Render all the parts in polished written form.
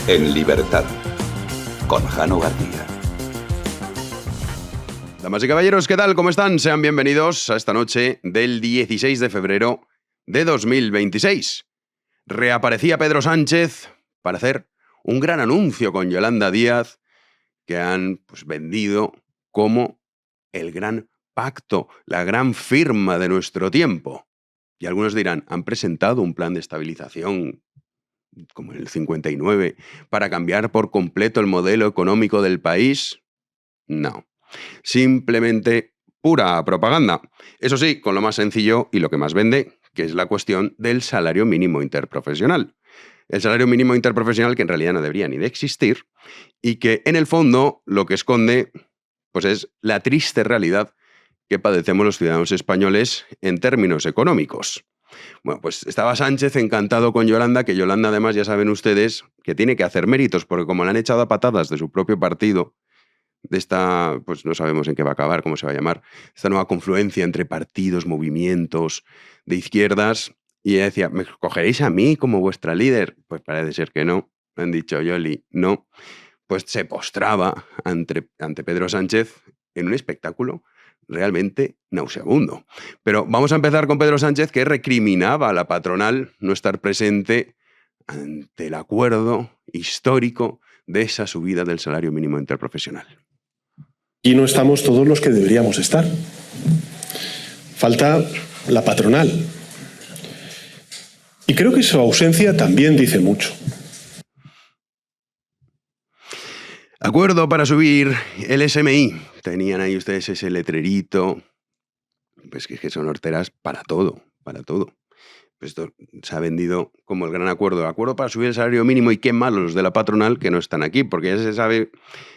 En libertad, con Jano García. Damas y caballeros, ¿qué tal? ¿Cómo están? Sean bienvenidos a esta noche del 16 de febrero de 2026. Reaparecía Pedro Sánchez para hacer un gran anuncio con Yolanda Díaz que han vendido como el gran pacto, la gran firma de nuestro tiempo. Y algunos dirán, han presentado un plan de estabilización como en el 59 para cambiar por completo el modelo económico del país. No. Simplemente pura propaganda. Eso sí, con lo más sencillo y lo que más vende, que es la cuestión del salario mínimo interprofesional. El salario mínimo interprofesional que en realidad no debería ni de existir y que en el fondo lo que esconde pues es la triste realidad que padecemos los ciudadanos españoles en términos económicos. Bueno, pues estaba Sánchez encantado con Yolanda, que Yolanda además ya saben ustedes que tiene que hacer méritos, porque como le han echado a patadas de su propio partido, de esta, pues no sabemos en qué va a acabar, cómo se va a llamar, esta nueva confluencia entre partidos, movimientos de izquierdas, y ella decía, ¿me cogeréis a mí como vuestra líder? Pues parece ser que no, han dicho Yoli, no. Pues se postraba ante Pedro Sánchez en un espectáculo realmente nauseabundo. Pero vamos a empezar con Pedro Sánchez, que recriminaba a la patronal no estar presente ante el acuerdo histórico de esa subida del salario mínimo interprofesional. Y no estamos todos los que deberíamos estar. Falta la patronal. Y creo que su ausencia también dice mucho. Acuerdo para subir el SMI. Tenían ahí ustedes ese letrerito. Pues que son horteras para todo, para todo. Pues esto se ha vendido como el gran acuerdo. Acuerdo para subir el salario mínimo, y qué malos los de la patronal que no están aquí, porque ya se sabe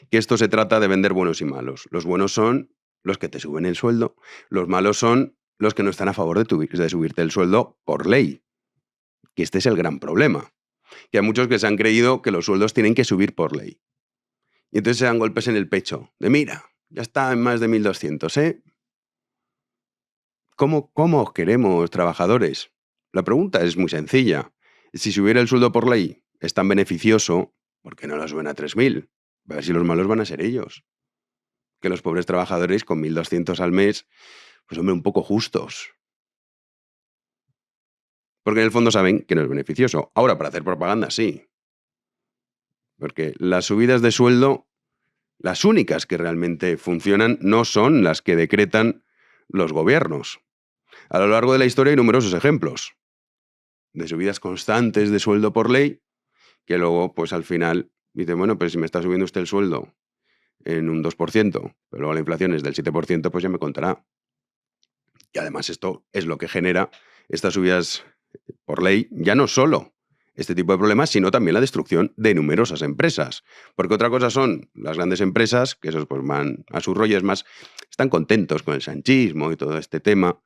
que esto se trata de vender buenos y malos. Los buenos son los que te suben el sueldo. Los malos son los que no están a favor de subirte el sueldo por ley. Que este es el gran problema. Que hay muchos que se han creído que los sueldos tienen que subir por ley. Y entonces se dan golpes en el pecho. De mira, ya está en más de 1.200, ¿eh? ¿Cómo os queremos, trabajadores? La pregunta es muy sencilla. Si subiera el sueldo por ley es tan beneficioso, ¿por qué no lo suben a 3.000? A ver si los malos van a ser ellos. Que los pobres trabajadores con 1.200 al mes, pues hombre, un poco justos. Porque en el fondo saben que no es beneficioso. Ahora, para hacer propaganda, sí. Porque las subidas de sueldo, las únicas que realmente funcionan, no son las que decretan los gobiernos. A lo largo de la historia hay numerosos ejemplos de subidas constantes de sueldo por ley, que luego, pues al final, dice, bueno, pero si me está subiendo usted el sueldo en un 2%, pero luego la inflación es del 7%, pues ya me contará. Y además esto es lo que genera estas subidas por ley, ya no solo este tipo de problemas, sino también la destrucción de numerosas empresas. Porque otra cosa son las grandes empresas, que esos pues van a sus rollos más, están contentos con el sanchismo y todo este tema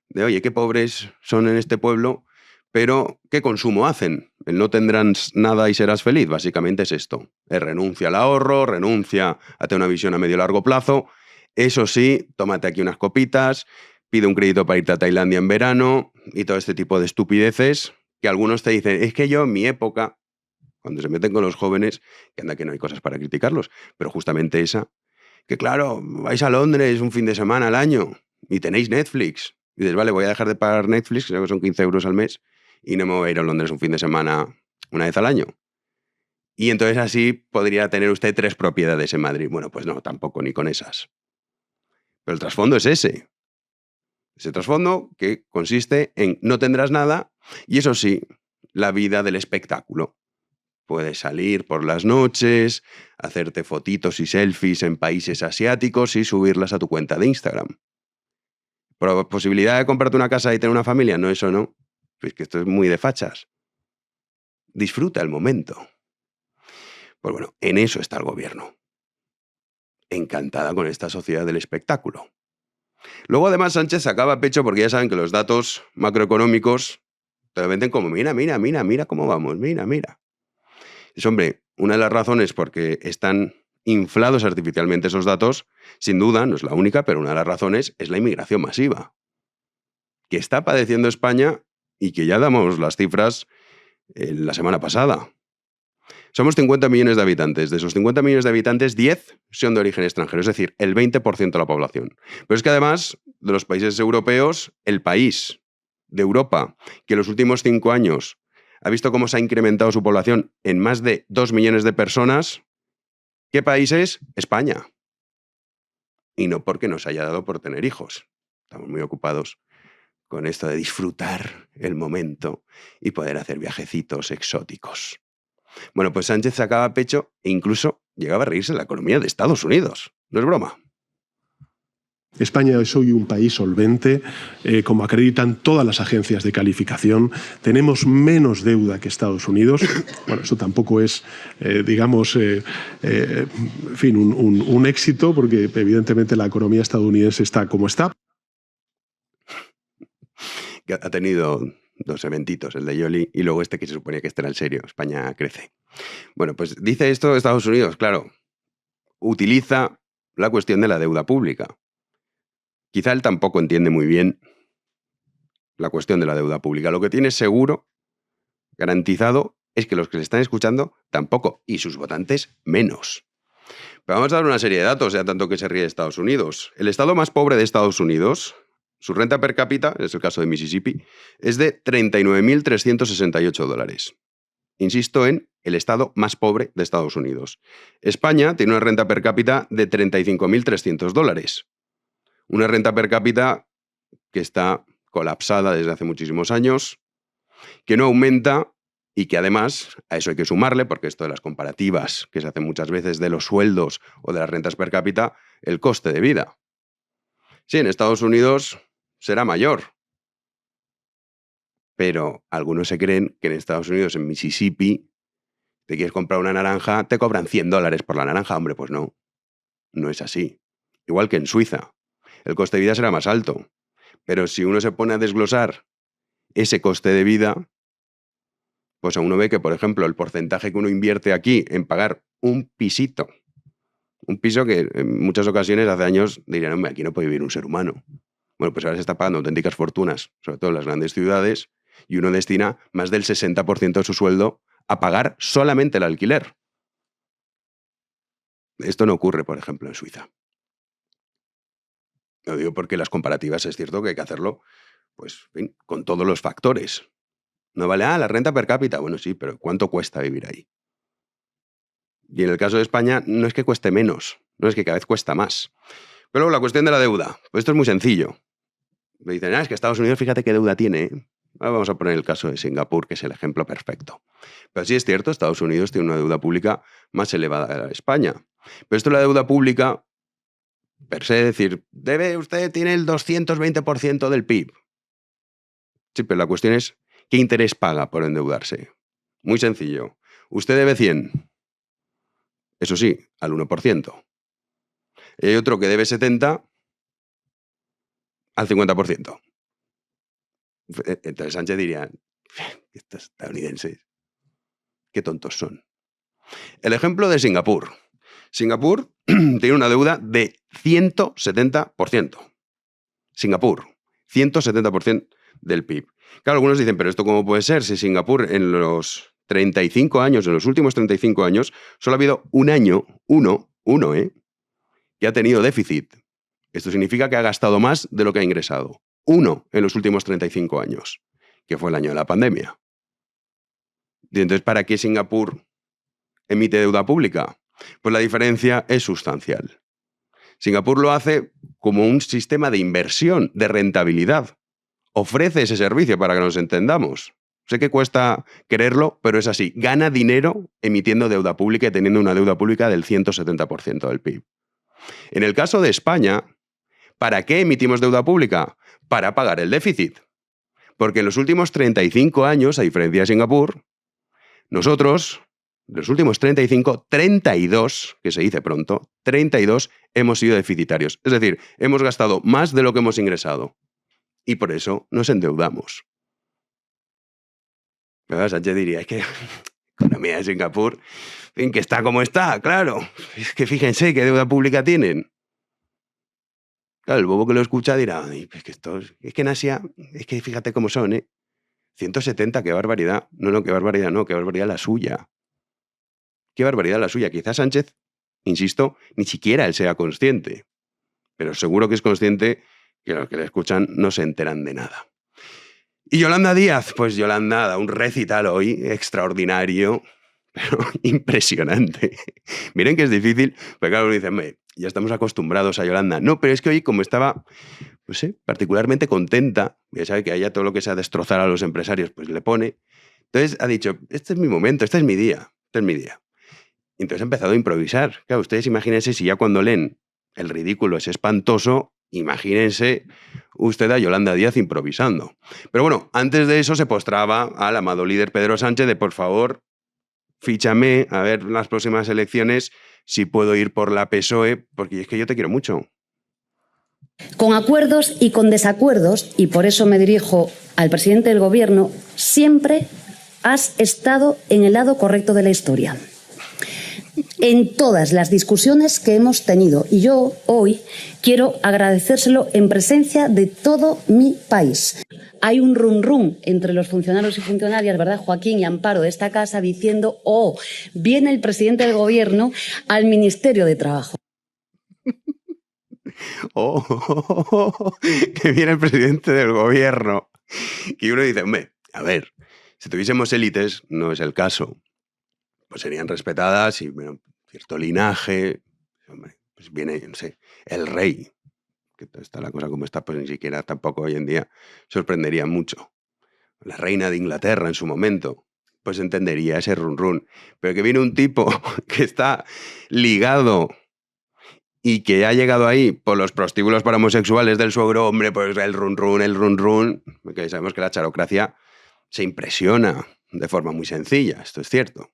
de, oye, qué pobres son en este pueblo, pero ¿qué consumo hacen? El no tendrás nada y serás feliz, básicamente es esto. Renuncia al ahorro, renuncia a tener una visión a medio y largo plazo. Eso sí, tómate aquí unas copitas, pide un crédito para irte a Tailandia en verano y todo este tipo de estupideces que algunos te dicen, es que yo en mi época, cuando se meten con los jóvenes, que anda que no hay cosas para criticarlos, pero justamente esa, que claro, vais a Londres un fin de semana al año y tenéis Netflix. Y dices, vale, voy a dejar de pagar Netflix, creo que son 15 euros al mes, y no me voy a ir a Londres un fin de semana una vez al año. Y entonces así podría tener usted 3 propiedades en Madrid. Bueno, pues no, tampoco, ni con esas. Pero el trasfondo es ese. Ese trasfondo que consiste en no tendrás nada y eso sí, la vida del espectáculo. Puedes salir por las noches, hacerte fotitos y selfies en países asiáticos y subirlas a tu cuenta de Instagram. ¿Posibilidad de comprarte una casa y tener una familia? No, eso no. Pues que esto es muy de fachas. Disfruta el momento. Pues bueno, en eso está el gobierno. Encantada con esta sociedad del espectáculo. Luego además Sánchez sacaba pecho porque ya saben que los datos macroeconómicos te lo venden como mira cómo vamos, mira. Es, hombre, una de las razones porque están inflados artificialmente esos datos, sin duda, no es la única, pero una de las razones es la inmigración masiva, que está padeciendo España y que ya damos las cifras la semana pasada. Somos 50 millones de habitantes. De esos 50 millones de habitantes, 10 son de origen extranjero, es decir, el 20% de la población. Pero es que además, de los países europeos, el país de Europa que en los últimos 5 años ha visto cómo se ha incrementado su población en más de 2 millones de personas, ¿qué país es? España. Y no porque nos haya dado por tener hijos. Estamos muy ocupados con esto de disfrutar el momento y poder hacer viajecitos exóticos. Bueno, pues Sánchez sacaba pecho e incluso llegaba a reírse de la economía de Estados Unidos. No es broma. España es hoy un país solvente, como acreditan todas las agencias de calificación. Tenemos menos deuda que Estados Unidos. Bueno, eso tampoco es, un éxito, porque evidentemente la economía estadounidense está como está. Ha tenido 2 eventitos, el de Yoli y luego este que se suponía que este era el serio. España crece. Bueno, pues dice esto Estados Unidos, claro. Utiliza la cuestión de la deuda pública. Quizá él tampoco entiende muy bien la cuestión de la deuda pública. Lo que tiene seguro, garantizado, es que los que se están escuchando tampoco, y sus votantes menos. Pero vamos a dar una serie de datos, ya tanto que se ríe de Estados Unidos. El estado más pobre de Estados Unidos, su renta per cápita, es el caso de Mississippi, es de $39.368. Insisto en el estado más pobre de Estados Unidos. España tiene una renta per cápita de $35.300. Una renta per cápita que está colapsada desde hace muchísimos años, que no aumenta y que además, a eso hay que sumarle, porque esto de las comparativas que se hacen muchas veces de los sueldos o de las rentas per cápita, el coste de vida. Sí, en Estados Unidos será mayor, pero algunos se creen que en Estados Unidos, en Mississippi, te quieres comprar una naranja, te cobran $100 por la naranja. Hombre, pues no, no es así. Igual que en Suiza. El coste de vida será más alto. Pero si uno se pone a desglosar ese coste de vida, pues uno ve que, por ejemplo, el porcentaje que uno invierte aquí en pagar un pisito, un piso que en muchas ocasiones hace años dirían, hombre, aquí no puede vivir un ser humano. Bueno, pues ahora se está pagando auténticas fortunas, sobre todo en las grandes ciudades, y uno destina más del 60% de su sueldo a pagar solamente el alquiler. Esto no ocurre, por ejemplo, en Suiza. Lo digo porque las comparativas es cierto que hay que hacerlo, pues, en fin, con todos los factores. No vale, la renta per cápita. Bueno, sí, pero ¿cuánto cuesta vivir ahí? Y en el caso de España no es que cueste menos, no es que cada vez cuesta más. Pero luego la cuestión de la deuda, pues esto es muy sencillo. Me dicen, es que Estados Unidos, fíjate qué deuda tiene, ¿eh? Ahora vamos a poner el caso de Singapur, que es el ejemplo perfecto. Pero sí es cierto, Estados Unidos tiene una deuda pública más elevada que la de España. Pero esto de la deuda pública, per se, decir, usted tiene el 220% del PIB. Sí, pero la cuestión es, ¿qué interés paga por endeudarse? Muy sencillo. Usted debe 100. Eso sí, al 1%. Y hay otro que debe 70 al 50%. Entonces Sánchez diría, estos estadounidenses, qué tontos son. El ejemplo de Singapur. Singapur tiene una deuda de 170%. Singapur, 170% del PIB. Claro, algunos dicen, pero ¿esto cómo puede ser? Si Singapur en los 35 años, en los últimos 35 años, solo ha habido un año, uno, que ha tenido déficit. Esto significa que ha gastado más de lo que ha ingresado. Uno en los últimos 35 años, que fue el año de la pandemia. Y entonces, ¿para qué Singapur emite deuda pública? Pues la diferencia es sustancial. Singapur lo hace como un sistema de inversión, de rentabilidad. Ofrece ese servicio para que nos entendamos. Sé que cuesta creerlo, pero es así. Gana dinero emitiendo deuda pública y teniendo una deuda pública del 170% del PIB. En el caso de España, ¿para qué emitimos deuda pública? Para pagar el déficit. Porque en los últimos 35 años, a diferencia de Singapur, nosotros, en los últimos 35, 32, que se dice pronto, 32 hemos sido deficitarios. Es decir, hemos gastado más de lo que hemos ingresado. Y por eso nos endeudamos. Pero Sánchez diría, es que la economía de Singapur, en que está como está, claro. Es que fíjense qué deuda pública tienen. Claro, el bobo que lo escucha dirá, es que en Asia, es que fíjate cómo son, 170, qué barbaridad. No, qué barbaridad no, qué barbaridad la suya. qué barbaridad la suya. Quizás Sánchez, insisto, ni siquiera él sea consciente, pero seguro que es consciente que los que le escuchan no se enteran de nada. Y Yolanda Díaz, pues Yolanda da un recital hoy extraordinario, pero impresionante. Miren que es difícil, porque claro, uno dice, ya estamos acostumbrados a Yolanda. No, pero es que hoy, como estaba, no sé, particularmente contenta, ya sabe que a ella todo lo que sea destrozar a los empresarios, pues le pone. Entonces ha dicho, este es mi momento, este es mi día, este es mi día. Y entonces ha empezado a improvisar. Claro, ustedes imagínense si ya cuando leen el ridículo es espantoso, imagínense usted a Yolanda Díaz improvisando. Pero bueno, antes de eso se postraba al amado líder Pedro Sánchez de, por favor, fíchame a ver las próximas elecciones si puedo ir por la PSOE, porque es que yo te quiero mucho. Con acuerdos y con desacuerdos, y por eso me dirijo al presidente del Gobierno, siempre has estado en el lado correcto de la historia. En todas las discusiones que hemos tenido. Y yo hoy quiero agradecérselo en presencia de todo mi país. Hay un rum rum entre los funcionarios y funcionarias, ¿verdad, Joaquín y Amparo, de esta casa diciendo, viene el presidente del Gobierno al Ministerio de Trabajo. Que viene el presidente del Gobierno. Y uno dice, a ver, si tuviésemos élites, no es el caso. Pues serían respetadas y bueno, cierto linaje, pues viene, no sé, el rey, que está la cosa como está, pues ni siquiera tampoco hoy en día sorprendería mucho. La reina de Inglaterra en su momento, pues entendería ese run run. Pero que viene un tipo que está ligado y que ha llegado ahí por los prostíbulos para homosexuales del suegro, hombre, pues el run run, porque sabemos que la charocracia se impresiona de forma muy sencilla, esto es cierto.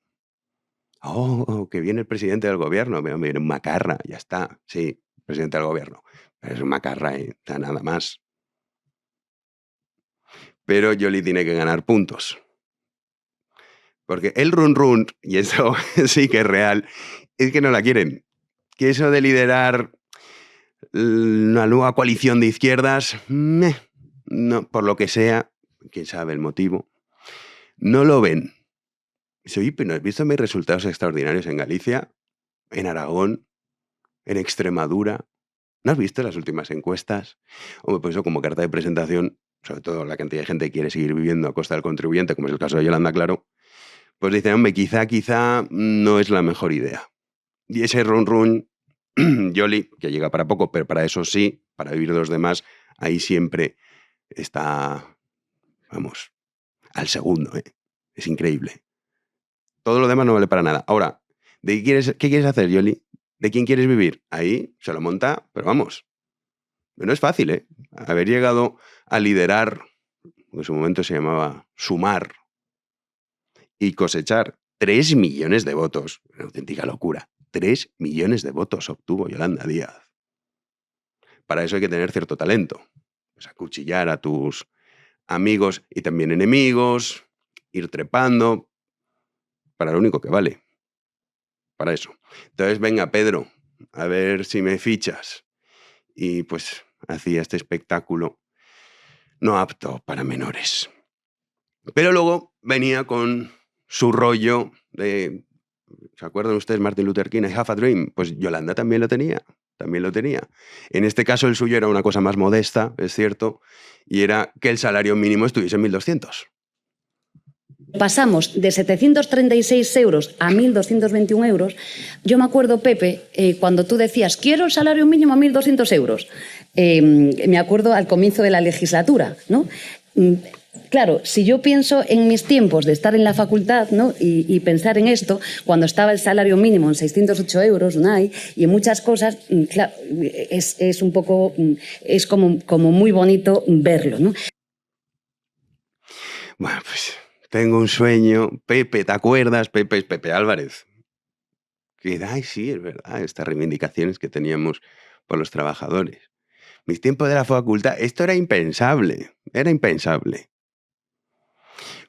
Que viene el presidente del Gobierno, viene un macarra, ya está, sí, presidente del Gobierno, pero es un macarra, nada más. Pero Yoli tiene que ganar puntos. Porque el run, y eso sí que es real, es que no la quieren. Que eso de liderar una nueva coalición de izquierdas, no, por lo que sea, quién sabe el motivo, no lo ven. Dice, oye, pero ¿no has visto mis resultados extraordinarios en Galicia, en Aragón, en Extremadura? ¿No has visto las últimas encuestas? Hombre, pues eso como carta de presentación, sobre todo la cantidad de gente que quiere seguir viviendo a costa del contribuyente, como es el caso de Yolanda, claro, pues dicen, hombre, quizá no es la mejor idea. Y ese run, Yoli, que llega para poco, pero para eso sí, para vivir de los demás, ahí siempre está, vamos, al segundo, Es increíble. Todo lo demás no vale para nada. Ahora, ¿qué quieres hacer, Yoli? ¿De quién quieres vivir? Ahí se lo monta, pero vamos. No es fácil, Haber llegado a liderar, en su momento se llamaba Sumar, y cosechar 3 millones de votos. Una auténtica locura. 3 millones de votos obtuvo Yolanda Díaz. Para eso hay que tener cierto talento. Pues acuchillar a tus amigos y también enemigos, ir trepando, para lo único que vale. Para eso. Entonces, venga, Pedro, a ver si me fichas. Y pues hacía este espectáculo no apto para menores. Pero luego venía con su rollo de, ¿se acuerdan ustedes Martin Luther King, I Have a Dream? Pues Yolanda también lo tenía. En este caso el suyo era una cosa más modesta, es cierto, y era que el salario mínimo estuviese en 1.200. Pasamos de 736 euros a 1.221 euros. Yo me acuerdo, Pepe, cuando tú decías, quiero el salario mínimo a 1.200 euros. Me acuerdo al comienzo de la legislatura, ¿no? Claro, si yo pienso en mis tiempos de estar en la facultad, ¿no? y pensar en esto, cuando estaba el salario mínimo en 608 euros, Unai, y en muchas cosas, claro, es un poco, es como muy bonito verlo, ¿no? Bueno, pues tengo un sueño. Pepe, ¿te acuerdas? Pepe es Pepe Álvarez. Ay, sí, es verdad, estas reivindicaciones que teníamos por los trabajadores. Mis tiempos de la facultad, esto era impensable.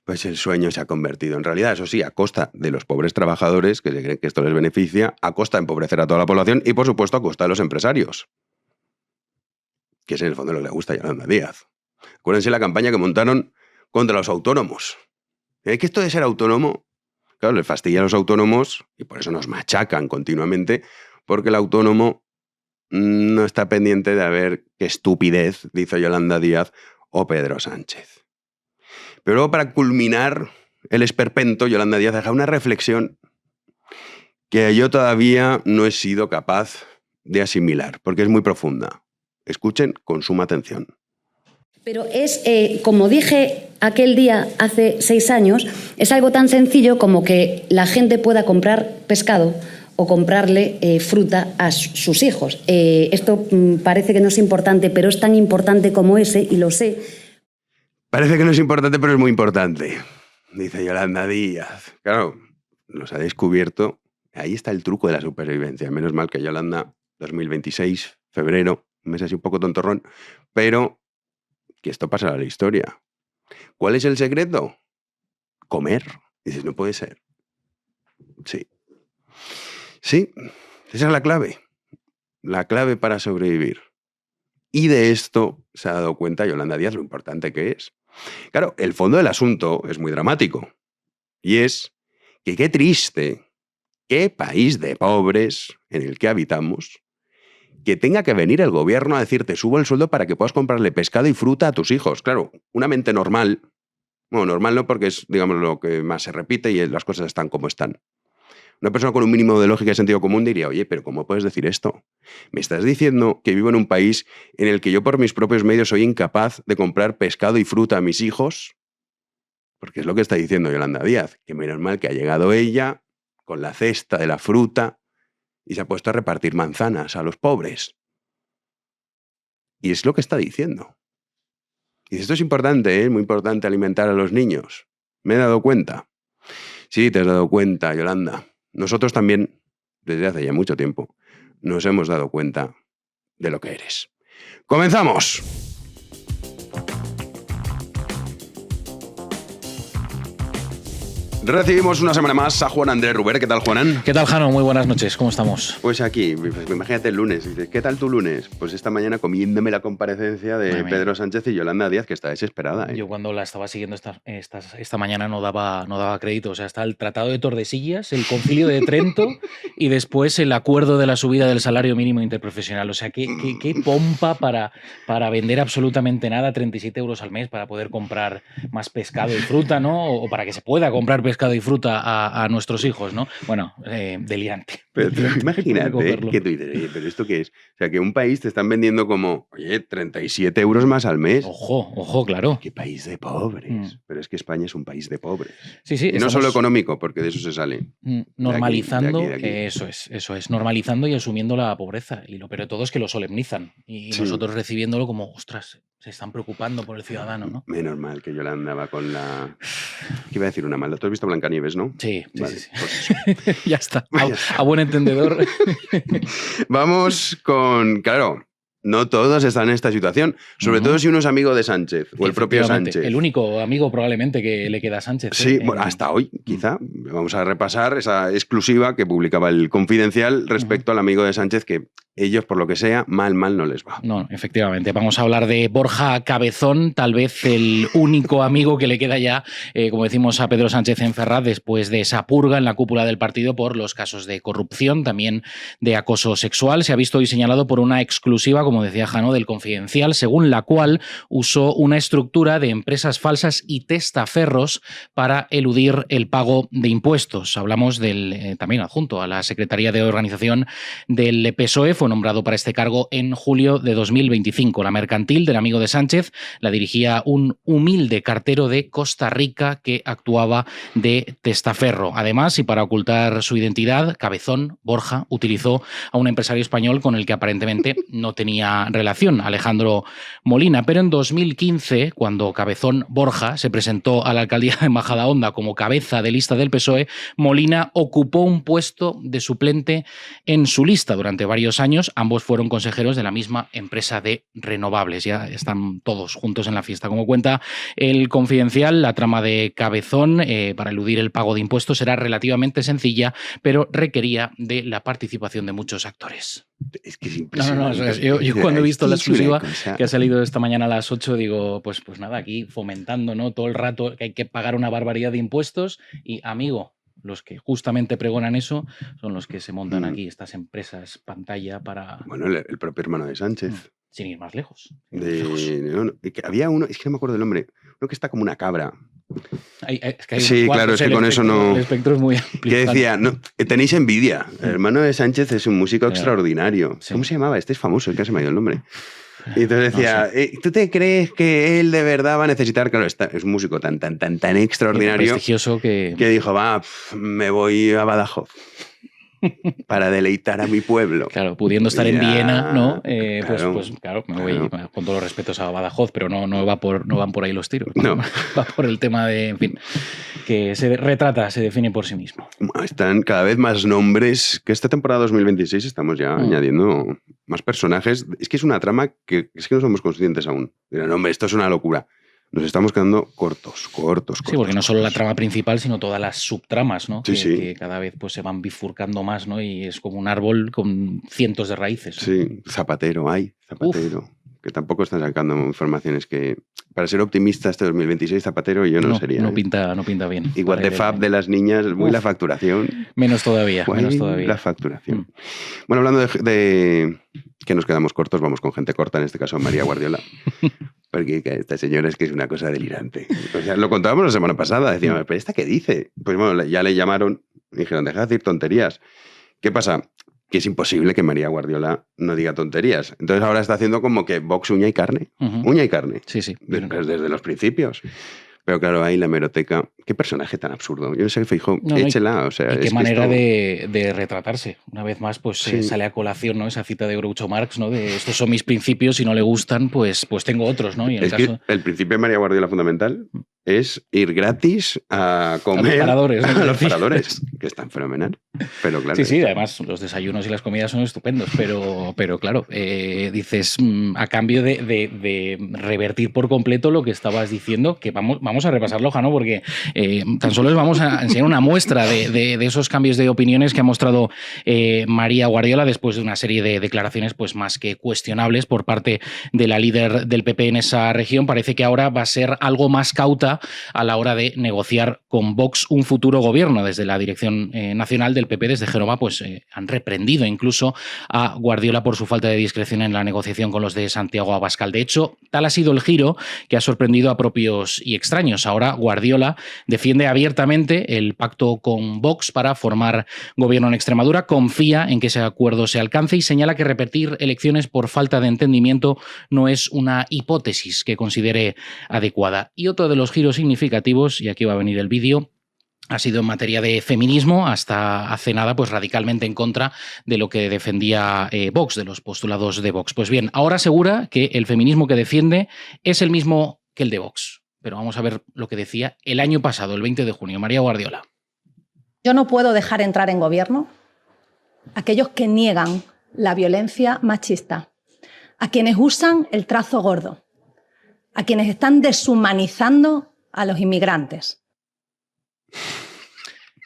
Pues el sueño se ha convertido en realidad, eso sí, a costa de los pobres trabajadores, que se creen que esto les beneficia, a costa de empobrecer a toda la población y, por supuesto, a costa de los empresarios. Que es en el fondo lo que le gusta a Yolanda Díaz. Acuérdense la campaña que montaron contra los autónomos. Es que esto de ser autónomo, Claro, les fastidia a los autónomos y por eso nos machacan continuamente, porque el autónomo no está pendiente de a ver qué estupidez dice Yolanda Díaz o Pedro Sánchez. Pero luego, para culminar el esperpento, Yolanda Díaz deja una reflexión que yo todavía no he sido capaz de asimilar, porque es muy profunda. Escuchen con suma atención. Pero es, como dije aquel día hace 6 años, es algo tan sencillo como que la gente pueda comprar pescado o comprarle fruta a sus hijos. Esto parece que no es importante, pero es tan importante como ese, y lo sé. Parece que no es importante, pero es muy importante, dice Yolanda Díaz. Claro, nos ha descubierto, ahí está el truco de la supervivencia. Menos mal que Yolanda, 2026, febrero, un mes así un poco tontorrón, pero que esto pasará a la historia. ¿Cuál es el secreto? Comer. Dices, no puede ser. Sí. Sí, esa es la clave para sobrevivir. Y de esto se ha dado cuenta Yolanda Díaz lo importante que es. Claro, el fondo del asunto es muy dramático. Y es que qué triste, qué país de pobres en el que habitamos, que tenga que venir el gobierno a decirte subo el sueldo para que puedas comprarle pescado y fruta a tus hijos. Claro, una mente normal, bueno, normal no porque es, digamos, lo que más se repite y las cosas están como están. Una persona con un mínimo de lógica y sentido común diría, oye, pero ¿cómo puedes decir esto? ¿Me estás diciendo que vivo en un país en el que yo por mis propios medios soy incapaz de comprar pescado y fruta a mis hijos? Porque es lo que está diciendo Yolanda Díaz, que menos mal que ha llegado ella con la cesta de la fruta y se ha puesto a repartir manzanas a los pobres. Y es lo que está diciendo. Y esto es importante, es muy importante alimentar a los niños. ¿Me he dado cuenta? Sí, te has dado cuenta, Yolanda. Nosotros también, desde hace ya mucho tiempo, nos hemos dado cuenta de lo que eres. ¡Comenzamos! Recibimos una semana más a Juan Andrés Ruber. ¿Qué tal, Juanan? ¿Qué tal, Jano? Muy buenas noches. ¿Cómo estamos? Pues aquí, imagínate el lunes. Dices, ¿qué tal tu lunes? Pues esta mañana comiéndome la comparecencia de Pedro Sánchez y Yolanda Díaz, que está desesperada. Yo cuando la estaba siguiendo esta mañana no daba crédito. O sea, está el Tratado de Tordesillas, el Concilio de Trento y después el acuerdo de la subida del salario mínimo interprofesional. O sea, qué pompa para vender absolutamente nada, 37 euros al mes para poder comprar más pescado y fruta, ¿no? O para que se pueda comprar pescado y fruta a nuestros hijos, ¿no? Bueno, deliante. Pero imagínate que tú dices, oye, ¿pero esto qué es? O sea, que un país te están vendiendo como, oye, 37 euros más al mes. Ojo, claro. ¡Qué país de pobres! Pero es que España es un país de pobres. Sí, y no solo económico, porque de eso se sale. Normalizando, de aquí. eso es, normalizando y asumiendo la pobreza. Y lo peor de todo es que lo solemnizan. Y nosotros recibiéndolo como, ostras, se están preocupando por el ciudadano, ¿no? Menos mal que Yolanda va con la... ¿Qué iba a decir una maldad? ¿Tú has visto Blancanieves, no? Sí, vale, sí. Pues eso. Ya está. A buen entendedor. Vamos con... Claro, no todos están en esta situación. Sobre todo si uno es amigo de Sánchez o el propio Sánchez. El único amigo probablemente que le queda a Sánchez. Sí, bueno, hasta hoy, quizá. Vamos a repasar esa exclusiva que publicaba el Confidencial respecto al amigo de Sánchez, que ellos, por lo que sea, mal no les va. No, efectivamente. Vamos a hablar de Borja Cabezón, tal vez el único amigo que le queda ya, como decimos, a Pedro Sánchez en Ferraz, después de esa purga en la cúpula del partido por los casos de corrupción, también de acoso sexual. Se ha visto hoy señalado por una exclusiva, como decía Jano, del Confidencial, según la cual usó una estructura de empresas falsas y testaferros para eludir el pago de impuestos. Hablamos del también adjunto a la Secretaría de Organización del PSOE, fue nombrado para este cargo en julio de 2025. La mercantil del amigo de Sánchez la dirigía un humilde cartero de Costa Rica que actuaba de testaferro. Además, y para ocultar su identidad, Cabezón, Borja, utilizó a un empresario español con el que aparentemente no tenía relación, Alejandro Molina. Pero en 2015, cuando Cabezón Borja se presentó a la alcaldía de Majadahonda como cabeza de lista del PSOE, Molina ocupó un puesto de suplente en su lista durante varios años. Ambos fueron consejeros de la misma empresa de renovables. Ya están todos juntos en la fiesta. Como cuenta el Confidencial, la trama de Cabezón para eludir el pago de impuestos era relativamente sencilla, pero requería de la participación de muchos actores. Es que es impresionante. No, yo cuando he visto la exclusiva que ha salido esta mañana a las 8, digo, pues nada, aquí fomentando, ¿no? Todo el rato que hay que pagar una barbaridad de impuestos y, amigo, los que justamente pregonan eso son los que se montan aquí, estas empresas pantalla para... Bueno, el propio hermano de Sánchez. Sin ir más lejos. Había uno, es que no me acuerdo del nombre, uno que está como una cabra. Sí, claro, es que con eso no... El espectro es muy amplio. Que decía, no, tenéis envidia. El hermano de Sánchez es un músico extraordinario. Sí. ¿Cómo se llamaba? Este es famoso, es que se me ha ido el nombre. Y entonces decía, ¿tú te crees que él de verdad va a necesitar? Claro, es un músico tan extraordinario, prestigioso que dijo, me voy a Badajoz para deleitar a mi pueblo. Claro, pudiendo estar en Viena, ¿no? Claro, pues claro, me voy con todos los respetos a Badajoz, pero no van por ahí los tiros. No. Va por el tema de, en fin, que se define por sí mismo. Están cada vez más nombres, que esta temporada 2026 estamos ya añadiendo más personajes. Es que es una trama que es que no somos conscientes aún. Dirán, hombre, esto es una locura. Nos estamos quedando cortos. Sí, porque no solo la trama principal, sino todas las subtramas, ¿no? Sí, que cada vez pues, se van bifurcando más, ¿no? Y es como un árbol con cientos de raíces, ¿no? Sí, Zapatero. Que tampoco están sacando informaciones que... Para ser optimista este 2026, Zapatero yo no sería. No pinta bien. Y What the Fab de las niñas, muy la facturación. Menos todavía. La facturación. Bueno, hablando de que nos quedamos cortos, vamos con gente corta, en este caso María Guardiola. Porque esta señora es que es una cosa delirante. O sea, lo contábamos la semana pasada, decíamos, ¿pero esta qué dice? Pues bueno, ya le llamaron y dijeron, deja de decir tonterías. ¿Qué pasa? Que es imposible que María Guardiola no diga tonterías. Entonces ahora está haciendo como que Vox uña y carne. Uña y carne. Sí. Desde los principios. Pero claro, ahí la hemeroteca, qué personaje tan absurdo. Yo no sé, Feijóo, échela. O sea, y qué manera de retratarse. Una vez más, pues sale a colación, ¿no? Esa cita de Groucho Marx, ¿no? De estos son mis principios, si no le gustan, pues tengo otros, ¿no? Y en es que el principio de María Guardiola fundamental es ir gratis a comer a los paradores, que están fenomenal. Pero claro. Sí, además los desayunos y las comidas son estupendos, pero claro, dices, a cambio de revertir por completo lo que estabas diciendo, que vamos a repasarlo, Jano, porque tan solo les vamos a enseñar una muestra de esos cambios de opiniones que ha mostrado María Guardiola después de una serie de declaraciones pues más que cuestionables por parte de la líder del PP en esa región. Parece que ahora va a ser algo más cauta a la hora de negociar con Vox un futuro gobierno. Desde la dirección nacional del PP, desde Génova, pues han reprendido incluso a Guardiola por su falta de discreción en la negociación con los de Santiago Abascal. De hecho, tal ha sido el giro que ha sorprendido a propios y extraños. Ahora Guardiola defiende abiertamente el pacto con Vox para formar gobierno en Extremadura, confía en que ese acuerdo se alcance y señala que repetir elecciones por falta de entendimiento no es una hipótesis que considere adecuada. Y otro de los giros significativos, y aquí va a venir el vídeo, ha sido en materia de feminismo, hasta hace nada pues radicalmente en contra de lo que defendía Vox, de los postulados de Vox. Pues bien, ahora asegura que el feminismo que defiende es el mismo que el de Vox. Pero vamos a ver lo que decía el año pasado, el 20 de junio, María Guardiola. Yo no puedo dejar entrar en gobierno a aquellos que niegan la violencia machista, a quienes usan el trazo gordo, a quienes están deshumanizando a los inmigrantes.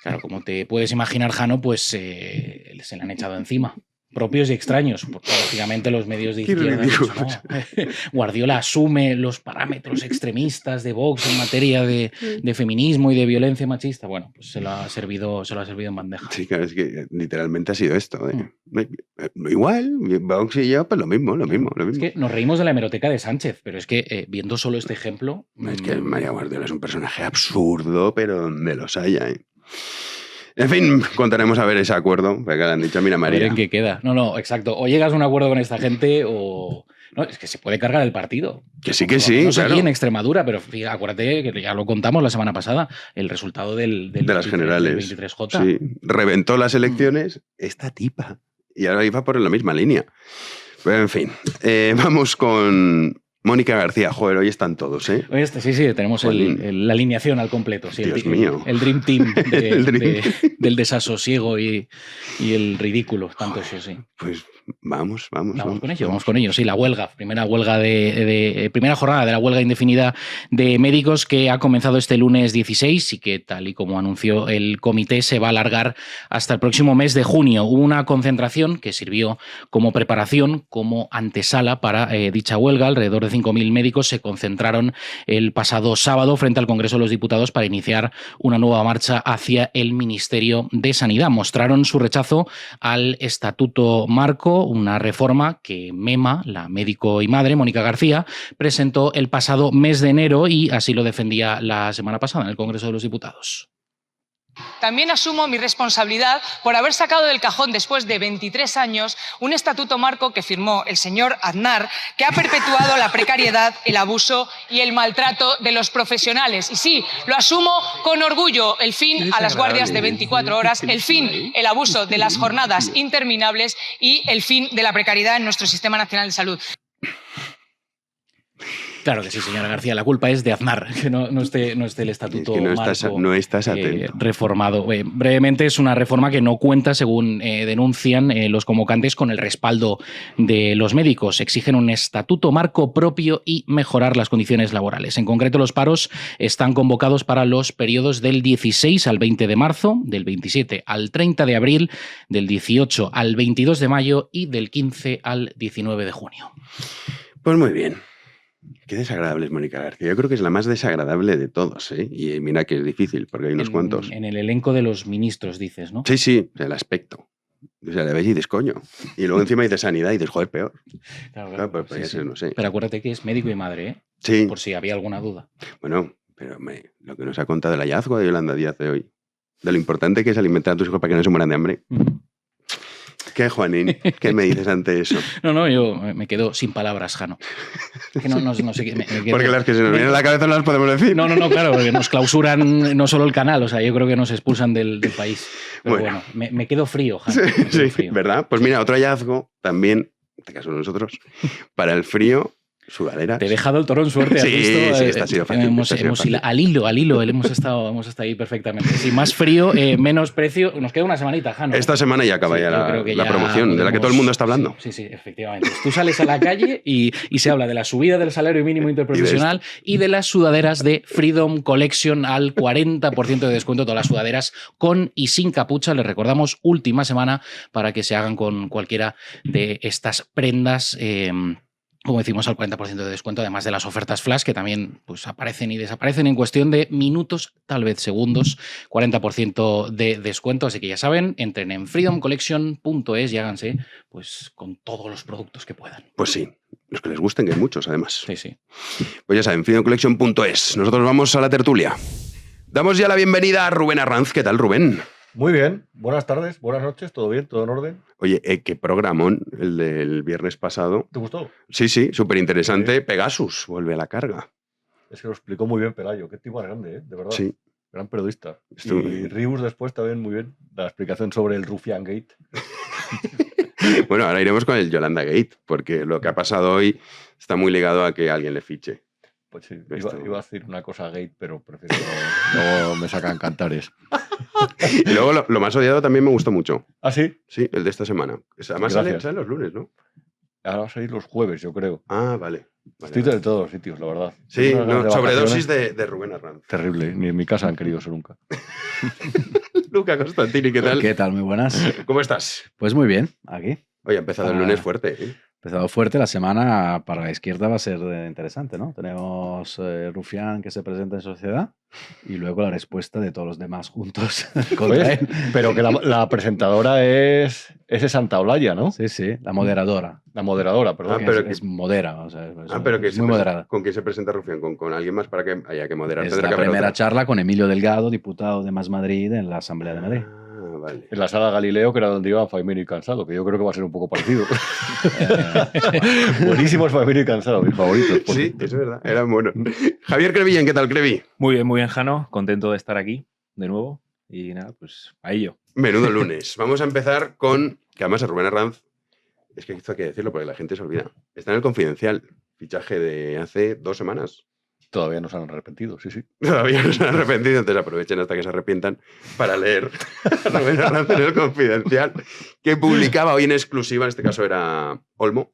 Claro, como te puedes imaginar, Jano, pues se le han echado encima. Propios y extraños, porque lógicamente los medios de izquierda no. Guardiola asume los parámetros extremistas de Vox en materia de feminismo y de violencia machista. Bueno, pues se lo ha servido en bandeja. Sí, claro, es que literalmente ha sido esto. Igual, Vox y yo, pues lo mismo. Es que nos reímos de la hemeroteca de Sánchez, pero es que viendo solo este ejemplo... Es que María Guardiola es un personaje absurdo, pero donde los haya, En fin, contaremos a ver ese acuerdo, porque le han dicho, mira, María. A ver en qué queda. No, exacto. O llegas a un acuerdo con esta gente o... No, es que se puede cargar el partido. Que sí, no sé aquí en Extremadura, pero fíjate, acuérdate que ya lo contamos la semana pasada, el resultado de las generales. Del 23J. Sí, reventó las elecciones esta tipa. Y ahora iba por la misma línea. Pero en fin, vamos con... Mónica García, joder, hoy están todos, ¿eh? Sí, tenemos la alineación al completo. Sí, Dios mío. El Dream Team del desasosiego y el ridículo, tanto eso, sí. Pues Vamos con ello. Sí, la huelga, primera jornada de la huelga indefinida de médicos que ha comenzado este lunes 16 y que, tal y como anunció el comité, se va a alargar hasta el próximo mes de junio. Hubo una concentración que sirvió como preparación, como antesala para dicha huelga. Alrededor de 5.000 médicos se concentraron el pasado sábado frente al Congreso de los Diputados para iniciar una nueva marcha hacia el Ministerio de Sanidad. Mostraron su rechazo al Estatuto Marco, una reforma que Mema, la médico y madre, Mónica García, presentó el pasado mes de enero y así lo defendía la semana pasada en el Congreso de los Diputados. También asumo mi responsabilidad por haber sacado del cajón después de 23 años un estatuto marco que firmó el señor Aznar, que ha perpetuado la precariedad, el abuso y el maltrato de los profesionales. Y sí, lo asumo con orgullo: el fin a las guardias de 24 horas, el fin el abuso de las jornadas interminables y el fin de la precariedad en nuestro Sistema Nacional de Salud. Claro que sí, señora García, la culpa es de Aznar, que no esté el estatuto marco no estás atento. Reformado. Brevemente, es una reforma que no cuenta, según denuncian los convocantes, con el respaldo de los médicos. Exigen un estatuto marco propio y mejorar las condiciones laborales. En concreto, los paros están convocados para los periodos del 16 al 20 de marzo, del 27 al 30 de abril, del 18 al 22 de mayo y del 15 al 19 de junio. Pues muy bien. Qué desagradable es Mónica García. Yo creo que es la más desagradable de todos, ¿eh? Y mira que es difícil, porque hay unos cuantos. En el elenco de los ministros, dices, ¿no? Sí, el aspecto. O sea, le ves y dices, coño. Y luego encima dices sanidad y dices, joder, peor. Claro, pues podría ser, no sé. Pero acuérdate que es médico y madre, ¿eh? Sí. Por si había alguna duda. Bueno, pero lo que nos ha contado el hallazgo de Yolanda Díaz de hoy, de lo importante que es alimentar a tus hijos para que no se mueran de hambre. ¿Qué, Juanín? ¿Qué me dices ante eso? No, yo me quedo sin palabras, Jano. Que no sé qué. Porque las que se nos vienen a la cabeza no las podemos decir. No, claro, porque nos clausuran no solo el canal, o sea, yo creo que nos expulsan del país. Pero bueno, me quedo frío, Jano. Sí, frío. ¿Verdad? Pues mira, otro hallazgo también, en este caso nosotros, para el frío, sudaderas. Te he dejado el torón suerte. ¿Has visto? Sí, esta ha sido fácil. Al hilo, hemos estado ahí perfectamente. Sí, más frío, menos precio. Nos queda una semanita, Jano. Esta semana ya acaba la promoción de la que todo el mundo está hablando. Sí, efectivamente. Tú sales a la calle y se habla de la subida del salario mínimo interprofesional y de las sudaderas de Freedom Collection al 40% de descuento. Todas las sudaderas con y sin capucha. Les recordamos, última semana para que se hagan con cualquiera de estas prendas. Como decimos, al 40% de descuento, además de las ofertas flash, que también pues, aparecen y desaparecen en cuestión de minutos, tal vez segundos, 40% de descuento. Así que ya saben, entren en freedomcollection.es y háganse pues, con todos los productos que puedan. Pues sí, los que les gusten, que hay muchos además. Sí. Pues ya saben, freedomcollection.es. Nosotros vamos a la tertulia. Damos ya la bienvenida a Rubén Arranz. ¿Qué tal, Rubén? Muy bien, buenas tardes, buenas noches, ¿todo bien? ¿Todo en orden? Oye, qué programón el del viernes pasado. ¿Te gustó? Sí, súper interesante. Sí. Pegasus vuelve a la carga. Es que lo explicó muy bien Pelayo, qué tipo grande, de verdad. Sí. Gran periodista. Y Ribus después también muy bien, la explicación sobre el Rufián Gate. Bueno, ahora iremos con el Yolanda Gate, porque lo que ha pasado hoy está muy ligado a que alguien le fiche. Pues sí, iba a decir una cosa gay, pero prefiero no me sacan cantares. Y luego lo más odiado también me gustó mucho. ¿Ah, sí? Sí, el de esta semana. Además salen los lunes, ¿no? Ahora va a salir los jueves, yo creo. Ah, vale. Estoy de todos los sitios, la verdad. Sí, sobredosis de Rubén Arranz. Terrible, ni en mi casa han querido eso nunca. Luca Constantini, ¿qué tal? ¿Qué tal? Muy buenas. ¿Cómo estás? Pues muy bien, aquí. Oye, ha empezado el lunes fuerte, ¿eh? Empezado fuerte, la semana para la izquierda va a ser interesante, ¿no? Tenemos Rufián que se presenta en sociedad y luego la respuesta de todos los demás juntos contra él. Pero que la presentadora es Santa Olaya, ¿no? Sí, la moderadora. La moderadora, perdón. Pero es modera, o sea, es muy moderada. ¿Con quién se presenta Rufián? ¿Con alguien más para que haya que moderar? Es la primera charla con Emilio Delgado, diputado de Más Madrid en la Asamblea de Madrid. Vale. En la sala Galileo, que era donde iban Faimino y Cansado, que yo creo que va a ser un poco parecido. Buenísimos Faimino y Cansado, mis favoritos. Sí, es verdad, eran buenos. Javier Crevillén, ¿qué tal, Crevi? Muy bien, Jano. Contento de estar aquí de nuevo. Y nada, pues a ello. Menudo lunes. Vamos a empezar con, que además a Rubén Arranz, es que esto hay que decirlo porque la gente se olvida. Está en el Confidencial, fichaje de hace 2 semanas. Todavía no se han arrepentido, sí. Todavía no se han arrepentido, entonces aprovechen hasta que se arrepientan para leer a Rubén Arranz en el Confidencial, que publicaba hoy en exclusiva, en este caso era Olmo,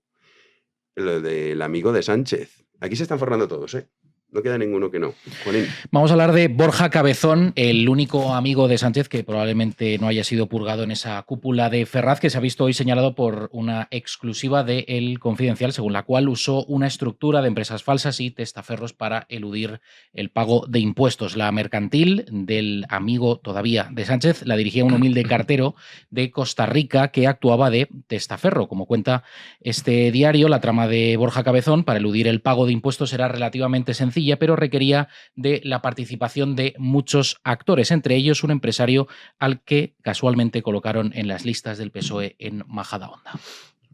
lo del amigo de Sánchez. Aquí se están forrando todos, ¿eh? No queda ninguno que no. Juanín. Vamos a hablar de Borja Cabezón, el único amigo de Sánchez que probablemente no haya sido purgado en esa cúpula de Ferraz, que se ha visto hoy señalado por una exclusiva de El Confidencial, según la cual usó una estructura de empresas falsas y testaferros para eludir el pago de impuestos. La mercantil del amigo todavía de Sánchez la dirigía un humilde cartero de Costa Rica que actuaba de testaferro. Como cuenta este diario, la trama de Borja Cabezón para eludir el pago de impuestos era relativamente sencilla, pero requería de la participación de muchos actores, entre ellos un empresario al que casualmente colocaron en las listas del PSOE en Majadahonda.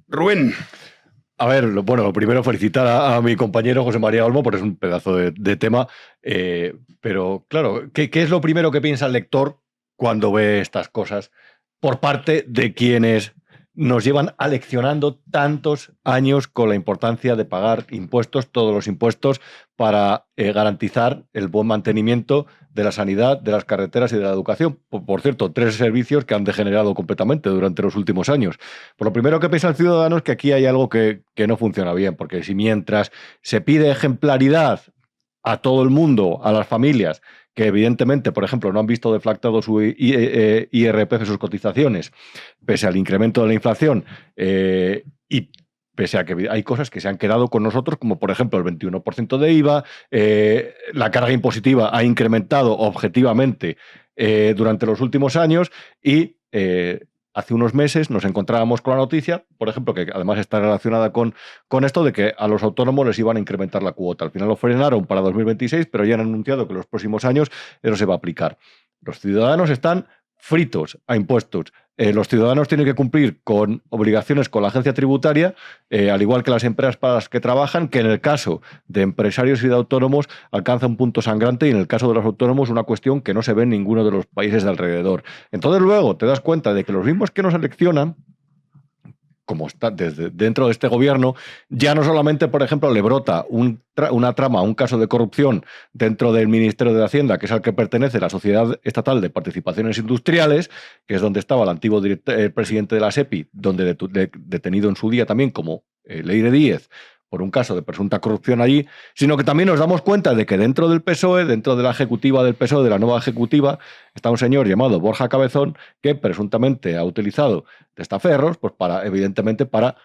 Rubén. A ver, bueno, lo primero felicitar a mi compañero José María Olmo, porque es un pedazo de tema, pero claro, ¿qué es lo primero que piensa el lector cuando ve estas cosas por parte de quienes nos llevan aleccionando tantos años con la importancia de pagar impuestos, todos los impuestos, para garantizar el buen mantenimiento de la sanidad, de las carreteras y de la educación? Por cierto, 3 servicios que han degenerado completamente durante los últimos años. Por lo primero que piensa el ciudadano es que aquí hay algo que no funciona bien, porque si mientras se pide ejemplaridad a todo el mundo, a las familias, que evidentemente, por ejemplo, no han visto deflactado su IRPF, sus cotizaciones, pese al incremento de la inflación, y pese a que hay cosas que se han quedado con nosotros, como por ejemplo el 21% de IVA, la carga impositiva ha incrementado objetivamente durante los últimos años y hace unos meses nos encontrábamos con la noticia, por ejemplo, que además está relacionada con esto de que a los autónomos les iban a incrementar la cuota. Al final lo frenaron para 2026, pero ya han anunciado que en los próximos años eso se va a aplicar. Los ciudadanos están fritos a impuestos. Los ciudadanos tienen que cumplir con obligaciones con la agencia tributaria, al igual que las empresas para las que trabajan, que en el caso de empresarios y de autónomos alcanza un punto sangrante, y en el caso de los autónomos una cuestión que no se ve en ninguno de los países de alrededor. Entonces luego te das cuenta de que los mismos que nos eleccionan, como está desde dentro de este gobierno, ya no solamente, por ejemplo, le brota una trama, un caso de corrupción dentro del Ministerio de Hacienda, que es al que pertenece la Sociedad Estatal de Participaciones Industriales, que es donde estaba el antiguo presidente de la SEPI, donde detenido en su día también como Leire Díez, por un caso de presunta corrupción allí, sino que también nos damos cuenta de que dentro del PSOE, dentro de la ejecutiva del PSOE, de la nueva ejecutiva, está un señor llamado Borja Cabezón, que presuntamente ha utilizado testaferros, pues evidentemente para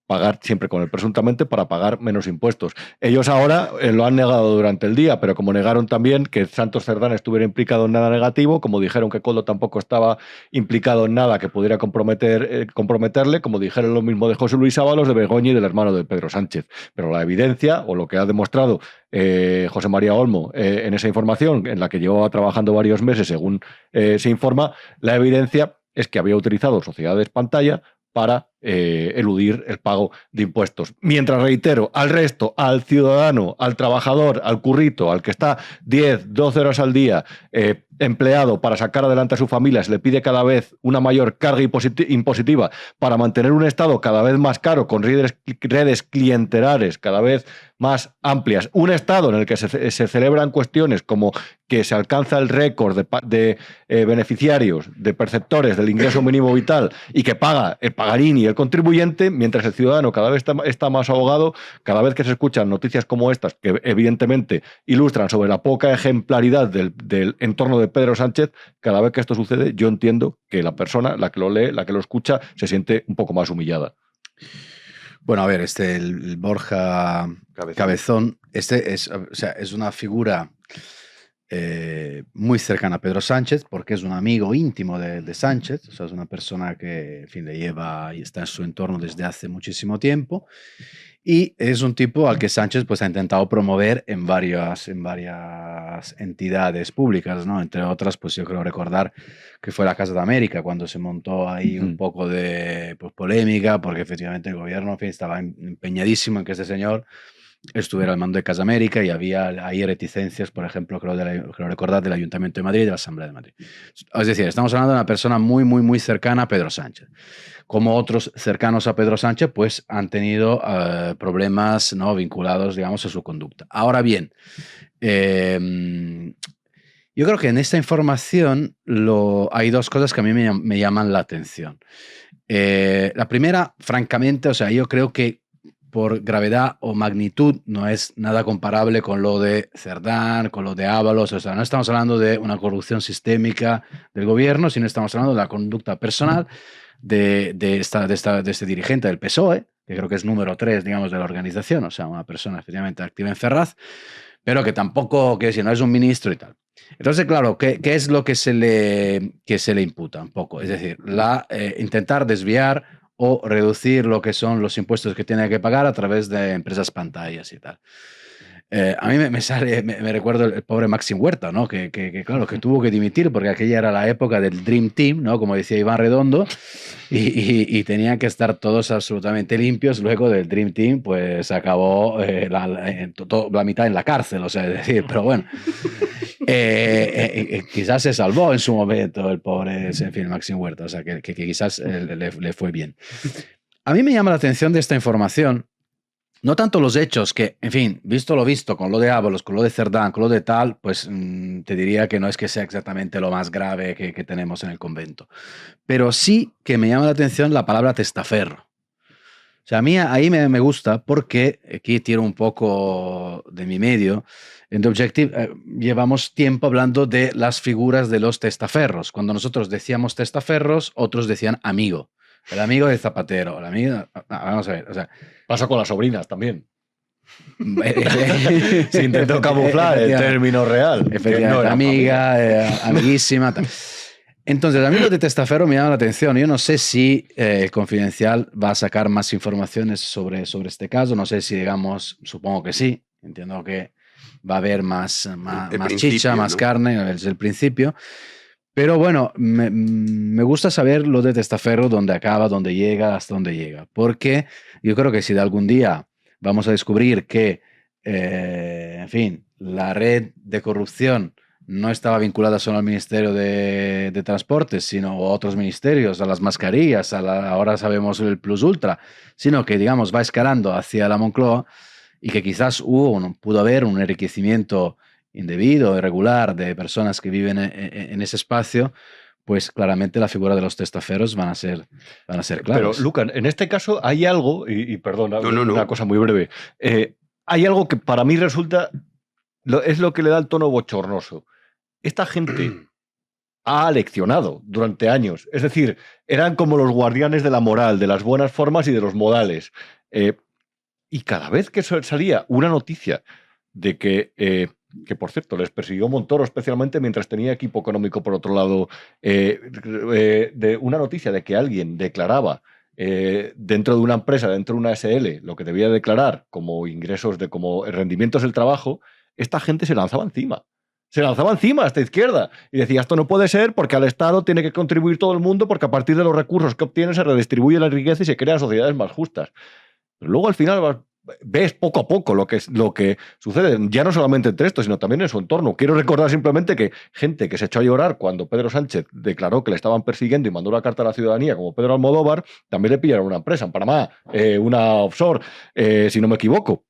pagar, siempre con el presuntamente, para pagar menos impuestos. Ellos ahora lo han negado durante el día, pero como negaron también que Santos Cerdán estuviera implicado en nada negativo, como dijeron que Koldo tampoco estaba implicado en nada que pudiera comprometerle, como dijeron lo mismo de José Luis Ábalos, de Begoña y del hermano de Pedro Sánchez. Pero la evidencia, o lo que ha demostrado José María Olmo en esa información, en la que llevaba trabajando varios meses, según se informa, la evidencia es que había utilizado sociedades pantalla para eludir el pago de impuestos. Mientras, reitero, al resto, al ciudadano, al trabajador, al currito, al que está 10, 12 horas al día empleado para sacar adelante a su familia, se le pide cada vez una mayor carga impositiva para mantener un Estado cada vez más caro, con redes clientelares cada vez más amplias, un Estado en el que se celebran cuestiones como que se alcanza el récord de beneficiarios, de perceptores del ingreso mínimo vital, y que paga el pagarín y el contribuyente, mientras el ciudadano cada vez está más ahogado. Cada vez que se escuchan noticias como estas, que evidentemente ilustran sobre la poca ejemplaridad del entorno de Pedro Sánchez, cada vez que esto sucede, yo entiendo que la persona, la que lo lee, la que lo escucha, se siente un poco más humillada. Bueno, a ver, el Borja Cabezón, es una figura muy cercana a Pedro Sánchez, porque es un amigo íntimo de Sánchez, o sea, es una persona que, en fin, le lleva y está en su entorno desde hace muchísimo tiempo, y es un tipo al que Sánchez pues ha intentado promover en varias entidades públicas, ¿no? Entre otras, pues yo creo recordar que fue la Casa de América, cuando se montó ahí un poco de polémica, porque efectivamente el gobierno, en fin, estaba empeñadísimo en que este señor estuviera al mando de Casa América, y había ahí reticencias, por ejemplo, creo recordar, del Ayuntamiento de Madrid y de la Asamblea de Madrid. Es decir, estamos hablando de una persona muy, muy, muy cercana a Pedro Sánchez. Como otros cercanos a Pedro Sánchez, pues han tenido problemas, ¿no?, vinculados, digamos, a su conducta. Ahora bien, Yo creo que en esta información hay dos cosas que a mí me llaman la atención. La primera, francamente, o sea, yo creo que por gravedad o magnitud no es nada comparable con lo de Cerdán, con lo de Ábalos. O sea, no estamos hablando de una corrupción sistémica del gobierno, sino estamos hablando de la conducta personal de este dirigente del PSOE, que creo que es número 3, digamos, de la organización, o sea, una persona especialmente activa en Ferraz, pero que tampoco, que si no es un ministro y tal. Entonces, claro, ¿qué es lo que se le imputa un poco? Es decir, intentar desviar o reducir lo que son los impuestos que tiene que pagar a través de empresas pantallas y tal. A mí me recuerdo el pobre Maxim Huerta, ¿no? Que claro, que tuvo que dimitir porque aquella era la época del Dream Team, ¿no? Como decía Iván Redondo, y tenían que estar todos absolutamente limpios. Luego del Dream Team, pues acabó la mitad en la cárcel, o sea, es decir, pero bueno. Quizás se salvó en su momento el pobre, en fin, Maxim Huerta, o sea, que quizás le fue bien. A mí me llama la atención de esta información, no tanto los hechos, que, en fin, visto lo visto, con lo de Ábalos, con lo de Cerdán, con lo de tal, pues te diría que no es que sea exactamente lo más grave que tenemos en el convento. Pero sí que me llama la atención la palabra testaferro. O sea, a mí ahí me gusta porque aquí tiro un poco de mi medio. En The Objective llevamos tiempo hablando de las figuras de los testaferros. Cuando nosotros decíamos testaferros, otros decían amigo. El amigo de Zapatero, el amigo... Vamos a ver, o sea... Pasa con las sobrinas también. Se intentó camuflar el término real. Efectivamente, no amiga, amiguísima... Tal. Entonces, a mí lo de testaferro me llama la atención. Yo no sé si el Confidencial va a sacar más informaciones sobre este caso. No sé si, digamos, supongo que sí. Entiendo que va a haber más chicha, más carne desde el principio. Pero bueno, me gusta saber lo de testaferro, dónde acaba, dónde llega, hasta dónde llega. Porque yo creo que si de algún día vamos a descubrir que, en fin, la red de corrupción no estaba vinculada solo al Ministerio de Transportes, sino a otros ministerios, a las mascarillas, ahora sabemos el Plus Ultra, sino que, digamos, va escalando hacia la Moncloa y que quizás pudo haber un enriquecimiento indebido, irregular, de personas que viven en ese espacio, pues claramente la figura de los testaferros van a ser claves. Pero, Lucan, en este caso hay algo, y perdona, una cosa muy breve, hay algo que para mí resulta, es lo que le da el tono bochornoso. Esta gente ha leccionado durante años. Es decir, eran como los guardianes de la moral, de las buenas formas y de los modales. Y cada vez que salía una noticia de que por cierto, les persiguió Montoro especialmente mientras tenía equipo económico por otro lado, de una noticia de que alguien declaraba dentro de una empresa, dentro de una SL, lo que debía declarar como ingresos, como rendimientos del trabajo, esta gente se lanzaba encima. Se lanzaba encima a esta izquierda y decía, esto no puede ser porque al Estado tiene que contribuir todo el mundo porque a partir de los recursos que obtiene se redistribuye la riqueza y se crean sociedades más justas. Pero luego al final ves poco a poco lo que sucede, ya no solamente entre esto, sino también en su entorno. Quiero recordar simplemente que gente que se echó a llorar cuando Pedro Sánchez declaró que le estaban persiguiendo y mandó una carta a la ciudadanía, como Pedro Almodóvar, también le pillaron una empresa en Panamá, una offshore, si no me equivoco.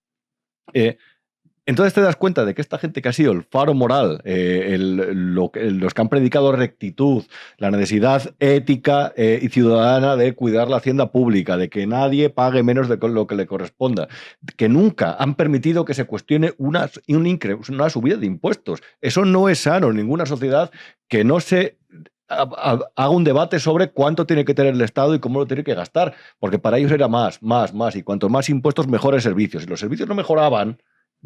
Entonces te das cuenta de que esta gente que ha sido el faro moral, los que han predicado rectitud, la necesidad ética y ciudadana de cuidar la hacienda pública, de que nadie pague menos de lo que le corresponda, que nunca han permitido que se cuestione una subida de impuestos. Eso no es sano en ninguna sociedad, que no se haga un debate sobre cuánto tiene que tener el Estado y cómo lo tiene que gastar, porque para ellos era más, y cuanto más impuestos, mejores servicios. Y los servicios no mejoraban,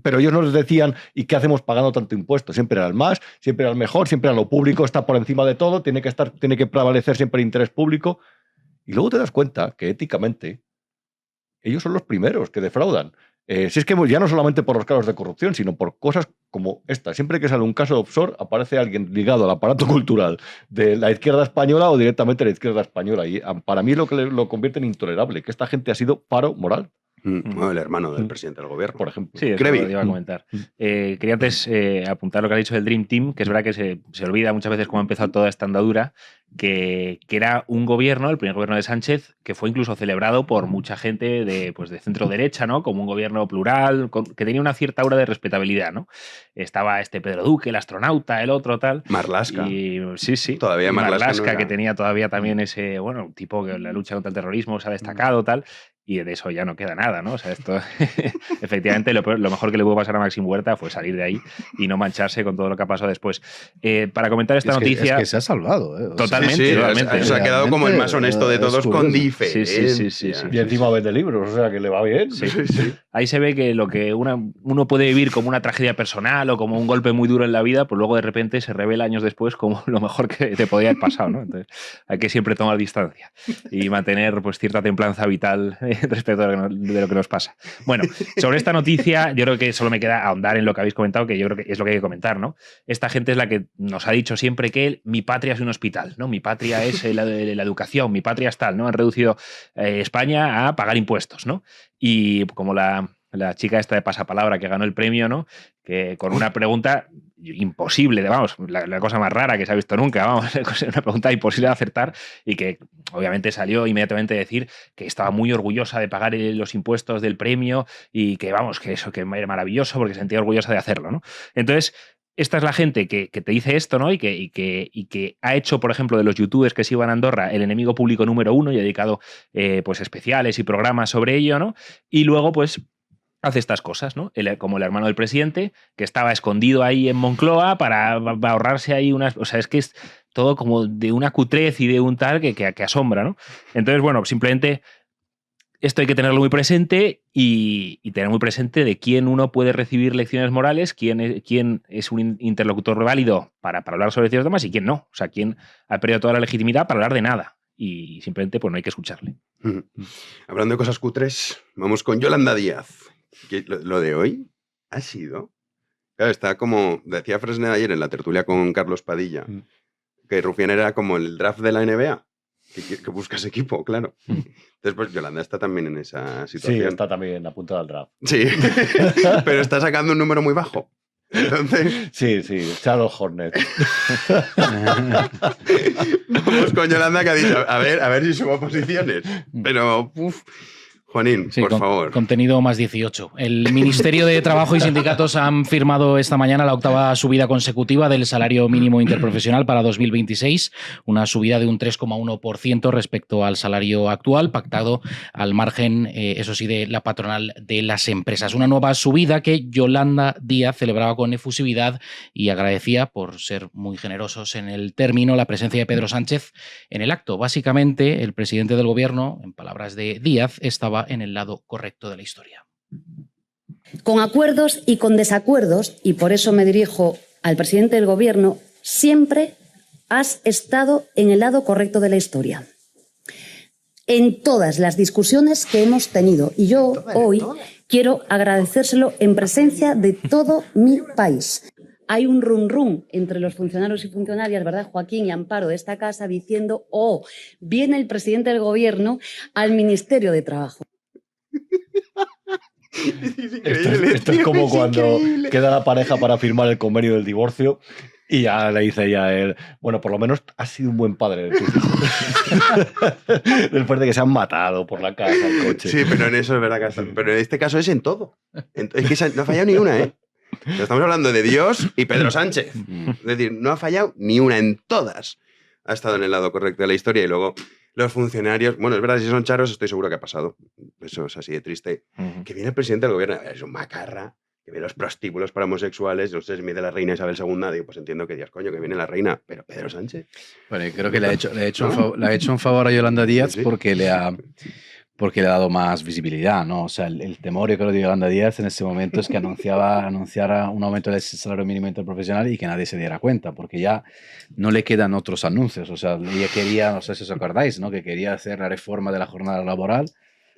pero ellos nos decían, ¿y qué hacemos pagando tanto impuesto? Siempre era el más, siempre era el mejor, siempre era lo público, está por encima de todo, tiene que prevalecer siempre el interés público. Y luego te das cuenta que éticamente ellos son los primeros que defraudan. Si es que ya no solamente por los casos de corrupción, sino por cosas como esta. Siempre que sale un caso de offshore, aparece alguien ligado al aparato cultural de la izquierda española o directamente de la izquierda española. Y para mí lo que lo convierte en intolerable, que esta gente ha sido faro moral. El hermano del presidente del gobierno, por ejemplo. Sí, eso lo iba a comentar. Quería antes apuntar lo que ha dicho del Dream Team, que es verdad que se olvida muchas veces cómo ha empezado toda esta andadura, que era un gobierno, el primer gobierno de Sánchez, que fue incluso celebrado por mucha gente de centro derecha, ¿no? Como un gobierno plural, que tenía una cierta aura de respetabilidad, ¿no? Estaba Pedro Duque, el astronauta, el otro tal. Marlaska. Y sí. Todavía Marlaska, no era... que tenía todavía también ese, un tipo que en la lucha contra el terrorismo se ha destacado, tal. Y de eso ya no queda nada, ¿no? O sea, esto, efectivamente, lo mejor que le pudo pasar a Maxim Huerta fue salir de ahí y no mancharse con todo lo que ha pasado después. Para comentar esta noticia... Es que se ha salvado, ¿eh? Totalmente, totalmente. Se ha quedado como el más honesto de todos, con diferencia. Sí. Y encima vende libros, o sea, que le va bien. Sí. Ahí se ve que lo que uno puede vivir como una tragedia personal o como un golpe muy duro en la vida, pues luego de repente se revela años después como lo mejor que te podía haber pasado, ¿no? Entonces hay que siempre tomar distancia y mantener pues cierta templanza vital respecto de lo que nos pasa. Bueno, sobre esta noticia yo creo que solo me queda ahondar en lo que habéis comentado, que yo creo que es lo que hay que comentar, ¿no? Esta gente es la que nos ha dicho siempre que mi patria es un hospital, ¿no? Mi patria es la educación, mi patria es tal, ¿no? Han reducido España a pagar impuestos, ¿no? Y como la chica esta de Pasapalabra que ganó el premio, ¿no? Que con una pregunta imposible, la cosa más rara que se ha visto nunca, una pregunta imposible de acertar y que obviamente salió inmediatamente a decir que estaba muy orgullosa de pagar los impuestos del premio y que eso que era maravilloso porque se sentía orgullosa de hacerlo, ¿no? Entonces, esta es la gente que te dice esto, ¿no? Y que ha hecho, por ejemplo, de los youtubers que se iban a Andorra el enemigo público número 1 y ha dedicado pues especiales y programas sobre ello, ¿no? Y luego, pues, hace estas cosas, ¿no? Como el hermano del presidente, que estaba escondido ahí en Moncloa para ahorrarse ahí unas... O sea, es que es todo como de una cutrez y de un tal que asombra, ¿no? Entonces, bueno, simplemente... Esto hay que tenerlo muy presente y tener muy presente de quién uno puede recibir lecciones morales, quién es un interlocutor válido para hablar sobre ciertos temas y quién no. O sea, quién ha perdido toda la legitimidad para hablar de nada. Y simplemente pues no hay que escucharle. Hablando de cosas cutres, vamos con Yolanda Díaz. Que lo de hoy ha sido... Claro, está como... Decía Fresneda ayer en la tertulia con Carlos Padilla, que Rufián era como el draft de la NBA. Que buscas equipo, claro. Entonces, pues Yolanda está también en esa situación. Sí, está también apuntada al draft. Sí, pero está sacando un número muy bajo. Entonces... Sí, Charles Hornet. Vamos con Yolanda que ha dicho, a ver si subo posiciones. Pero, Juanín, sí, por favor. Contenido más 18. El Ministerio de Trabajo y Sindicatos han firmado esta mañana la 8ª subida consecutiva del salario mínimo interprofesional para 2026, una subida de un 3,1% respecto al salario actual, pactado al margen, eso sí, de la patronal de las empresas. Una nueva subida que Yolanda Díaz celebraba con efusividad y agradecía, por ser muy generosos en el término, la presencia de Pedro Sánchez en el acto. Básicamente, el presidente del Gobierno, en palabras de Díaz, estaba en el lado correcto de la historia. Con acuerdos y con desacuerdos, y por eso me dirijo al presidente del Gobierno, siempre has estado en el lado correcto de la historia. En todas las discusiones que hemos tenido. Y yo hoy quiero agradecérselo en presencia de todo mi país. Hay un rum entre los funcionarios y funcionarias, ¿verdad, Joaquín y Amparo, de esta casa diciendo, viene el presidente del Gobierno al Ministerio de Trabajo. Esto es como cuando queda la pareja para firmar el convenio del divorcio y ya le dice ella a él, bueno, por lo menos has sido un buen padre de tus hijos. Después de que se han matado por la casa, el coche. Sí, pero en eso es verdad que pero en este caso es en todo. Es que no ha fallado ni una, ¿eh? Estamos hablando de Dios y Pedro Sánchez. Es decir, no ha fallado ni una en todas. Ha estado en el lado correcto de la historia y luego los funcionarios... Bueno, es verdad, si son charos estoy seguro que ha pasado. Eso es así de triste. Que viene el presidente del Gobierno, es un macarra, que ve los prostíbulos para homosexuales, no sé, se mide la reina Isabel II, digo, pues entiendo que Dios, coño, que viene la reina, pero Pedro Sánchez... Bueno, y creo que le ha hecho un favor a Yolanda Díaz porque le ha dado más visibilidad, ¿no? O sea, el temor, yo creo, de Yolanda Díaz en ese momento es que anunciara un aumento del salario mínimo interprofesional y que nadie se diera cuenta, porque ya no le quedan otros anuncios. O sea, ella quería, no sé si os acordáis, ¿no? Que quería hacer la reforma de la jornada laboral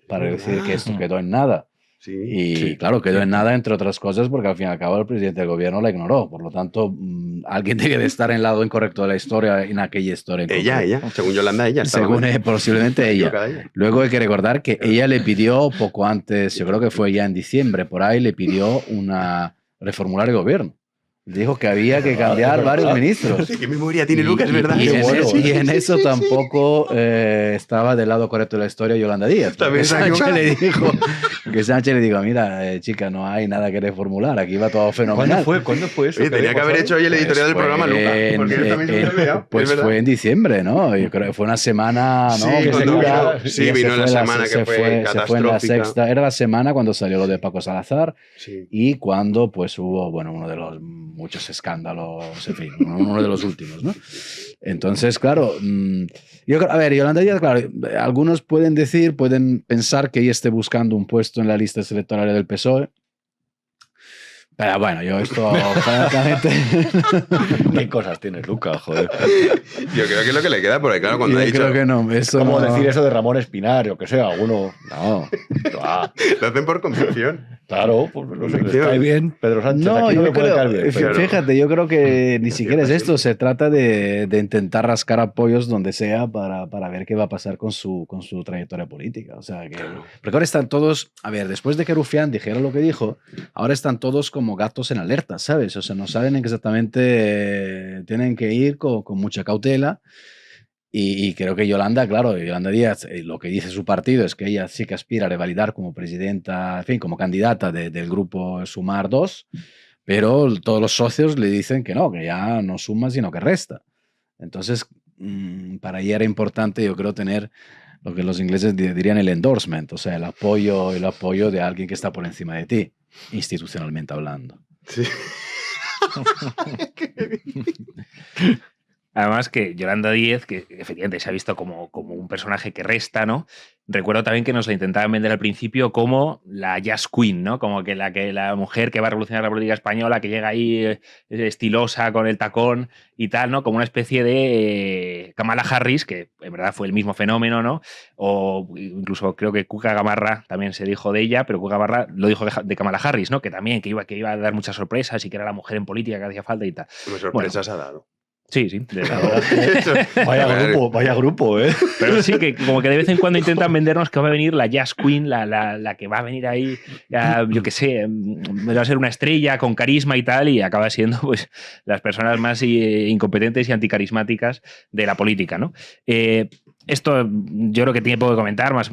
para decir que esto quedó en nada. Claro, quedó en nada, entre otras cosas, porque al fin y al cabo el presidente del Gobierno la ignoró. Por lo tanto, alguien tiene que estar en el lado incorrecto de la historia, en aquella historia. Ella, según Yolanda, ella. Posiblemente ella. Luego hay que recordar que ella le pidió poco antes, yo creo que fue ya en diciembre, por ahí, le pidió reformular el Gobierno. Dijo que había que cambiar varios ministros. ¿Qué memoria tiene Lucas, verdad? Y en eso tampoco estaba del lado correcto de la historia Yolanda Díaz. También Sánchez le dijo, mira, chica, no hay nada que reformular, aquí va todo fenomenal. ¿Cuándo fue eso? Oye, tenía que haber hecho hoy el editorial del programa, Lucas. Porque él también se me olvidó. Pues fue en diciembre, ¿no? Yo creo que fue una semana, ¿no? Sí, que se cura. Sí, vino la semana que fue catastrófica. Se fue en la sexta. Era la semana cuando salió lo de Paco Salazar y cuando pues hubo, bueno, uno de los muchos escándalos, en fin, uno de los últimos, ¿no? Entonces, claro, yo creo, a ver, Yolanda Díaz, claro, algunos pueden pensar que ella esté buscando un puesto en las listas electorales del PSOE. Pero bueno, yo esto, francamente... ¿Qué cosas tienes, Lucas? Joder. Yo creo que es lo que le queda, porque claro, cuando yo ha dicho... creo que no, eso ¿Cómo no... decir eso de Ramón Espinar o que sea? Alguno... No. Lo hacen por convicción. Claro, pues no sé, ¿le cae bien Pedro Sánchez? No, aquí no yo le puede creo, caer bien, pero... fíjate, yo creo que ni siquiera es esto, se trata de intentar rascar apoyos donde sea para ver qué va a pasar con su trayectoria política. O sea, que... Porque ahora están todos, a ver, después de que Rufián dijera lo que dijo, ahora están todos como gatos en alerta, ¿sabes? O sea, no saben exactamente, tienen que ir con mucha cautela. Y creo que Yolanda Díaz, lo que dice su partido es que ella sí que aspira a revalidar como presidenta, en fin, como candidata del grupo Sumar 2, pero todos los socios le dicen que no, que ya no suma, sino que resta. Entonces, para ella era importante, yo creo, tener lo que los ingleses dirían el endorsement, o sea, el apoyo de alguien que está por encima de ti, institucionalmente hablando. Sí. Además que Yolanda Díaz, que efectivamente se ha visto como un personaje que resta, ¿no? Recuerdo también que nos la intentaban vender al principio como la Jazz Queen, ¿no? Como que la mujer que va a revolucionar la política española, que llega ahí estilosa con el tacón y tal, ¿no? Como una especie de Kamala Harris, que en verdad fue el mismo fenómeno, ¿no? O incluso creo que Cuca Gamarra también se dijo de ella, pero Cuca Gamarra lo dijo de Kamala Harris, ¿no? Que también que iba a dar muchas sorpresas y que era la mujer en política que hacía falta y tal. Sorpresas ha dado. Sí, sí. Vaya grupo, ¿eh? Pero sí, que como que de vez en cuando intentan vendernos que va a venir la Jazz Queen, la que va a venir ahí, yo qué sé, va a ser una estrella con carisma y tal, y acaba siendo pues las personas más incompetentes y anticarismáticas de la política, ¿no? Esto yo creo que tiene poco que comentar, más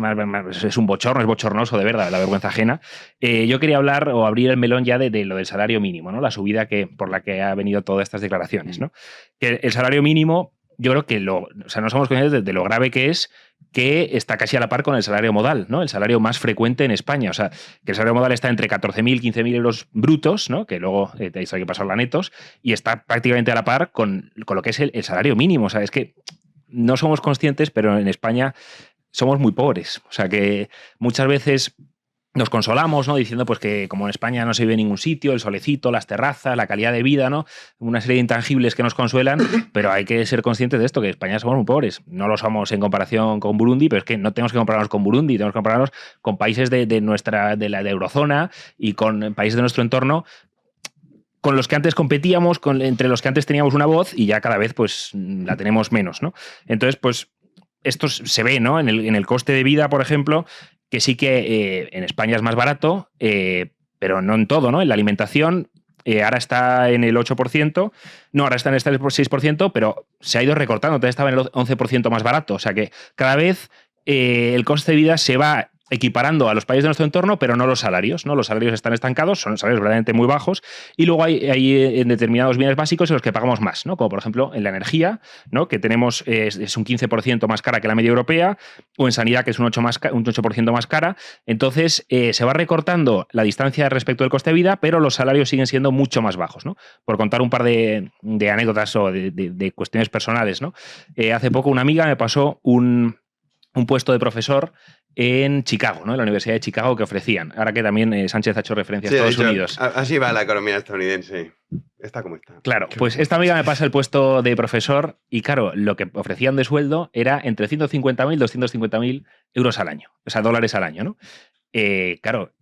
es un bochorno, es bochornoso de verdad, la vergüenza ajena. Yo quería hablar o abrir el melón ya de lo del salario mínimo, ¿no? La subida por la que ha venido todas estas declaraciones, ¿no? Que el salario mínimo, yo creo que no somos conscientes de lo grave que es, que está casi a la par con el salario modal, ¿no? El salario más frecuente en España. O sea, que el salario modal está entre 14.000 y 15.000 euros brutos, ¿no? Que luego hay que pasarlo a netos, y está prácticamente a la par con lo que es el salario mínimo. O sea, es que no somos conscientes, pero en España somos muy pobres. O sea, que muchas veces nos consolamos, ¿no? Diciendo pues que como en España no se vive en ningún sitio, el solecito, las terrazas, la calidad de vida, ¿no? Una serie de intangibles que nos consuelan, pero hay que ser conscientes de esto, que en España somos muy pobres. No lo somos en comparación con Burundi, pero es que no tenemos que compararnos con Burundi, tenemos que compararnos con países de la eurozona y con países de nuestro entorno, con los que antes competíamos, entre los que antes teníamos una voz, y ya cada vez pues la tenemos menos, ¿no? Entonces, pues esto se ve, ¿no? En el coste de vida, por ejemplo, que sí que en España es más barato, pero no en todo, ¿no? En la alimentación ahora está en el 8%, no, ahora está en el 6%, pero se ha ido recortando, entonces estaba en el 11% más barato. O sea que cada vez el coste de vida se va equiparando a los países de nuestro entorno, pero no los salarios, ¿no? Los salarios están estancados, son salarios verdaderamente muy bajos, y luego hay en determinados bienes básicos en los que pagamos más, ¿no? Como por ejemplo en la energía, ¿no? Que tenemos es un 15% más cara que la media europea, o en sanidad, que es un 8% más cara. Entonces se va recortando la distancia respecto del coste de vida, pero los salarios siguen siendo mucho más bajos, ¿no? Por contar un par de anécdotas o de cuestiones personales, ¿no? Hace poco una amiga me pasó un puesto de profesor en Chicago, ¿no? En la Universidad de Chicago, que ofrecían. Ahora que también Sánchez ha hecho referencia a Estados Unidos. Así va la economía estadounidense. Está como está. Claro, pues esta amiga me pasa el puesto de profesor y claro, lo que ofrecían de sueldo era entre 150.000 y 250.000 euros al año. O sea, dólares al año, ¿no? Claro,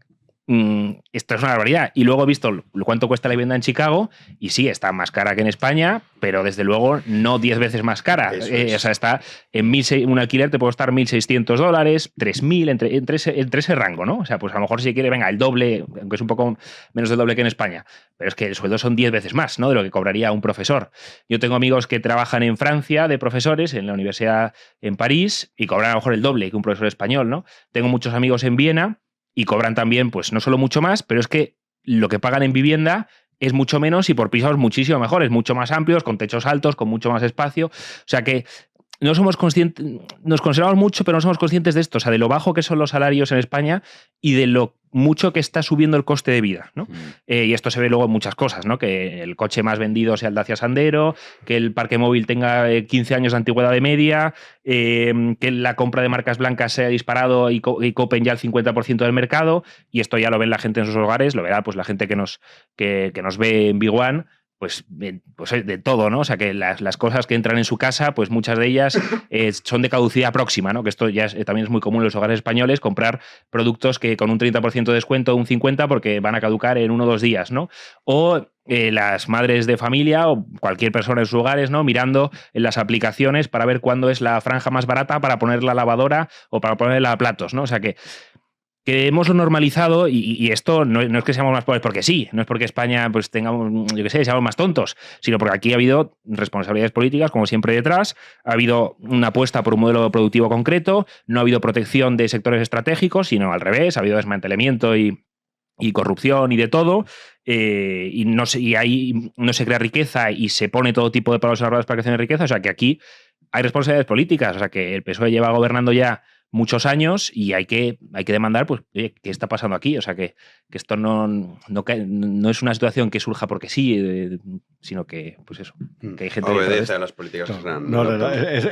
esto es una barbaridad. Y luego he visto cuánto cuesta la vivienda en Chicago y sí, está más cara que en España, pero desde luego no 10 veces más cara. O sea, está en un alquiler te puede costar $1.600, $3.000, entre ese rango, ¿no? O sea, pues a lo mejor si quiere, venga, el doble, aunque es un poco menos del doble que en España, pero es que el sueldo son 10 veces más, ¿no? De lo que cobraría un profesor. Yo tengo amigos que trabajan en Francia de profesores en la universidad en París y cobran a lo mejor el doble que un profesor español, ¿no? Tengo muchos amigos en Viena y cobran también, pues no solo mucho más, pero es que lo que pagan en vivienda es mucho menos y por pisos muchísimo mejores, mucho más amplios, con techos altos, con mucho más espacio. O sea que no somos conscientes, nos conservamos mucho, pero no somos conscientes de esto, o sea, de lo bajo que son los salarios en España y de lo mucho que está subiendo el coste de vida, ¿no? Y esto se ve luego en muchas cosas, ¿no? Que el coche más vendido sea el Dacia Sandero, que el parque móvil tenga 15 años de antigüedad de media, que la compra de marcas blancas se ha disparado y copen ya el 50% del mercado, y esto ya lo ven la gente en sus hogares, lo verá pues la gente que nos ve en Big One, pues de todo, ¿no? O sea, que las cosas que entran en su casa, pues muchas de ellas son de caducidad próxima, ¿no? Que esto ya también es muy común en los hogares españoles, comprar productos que con un 30% de descuento, un 50%, porque van a caducar en 1 o 2 días, ¿no? O las madres de familia o cualquier persona en sus hogares, ¿no? Mirando en las aplicaciones para ver cuándo es la franja más barata para poner la lavadora o para ponerla a platos, ¿no? O sea, que hemos normalizado y esto no es que seamos más pobres porque sí, no es porque España pues tengamos, yo qué sé, seamos más tontos, sino porque aquí ha habido responsabilidades políticas, como siempre detrás, ha habido una apuesta por un modelo productivo concreto, no ha habido protección de sectores estratégicos, sino al revés, ha habido desmantelamiento y corrupción y de todo, y ahí no se crea riqueza y se pone todo tipo de palos en las ruedas para creación de riqueza, o sea que aquí hay responsabilidades políticas, o sea que el PSOE lleva gobernando ya muchos años y hay que demandar, pues, oye, ¿qué está pasando aquí? O sea, que esto no es una situación que surja porque sí, sino que, pues eso, que hay gente obedece a las políticas.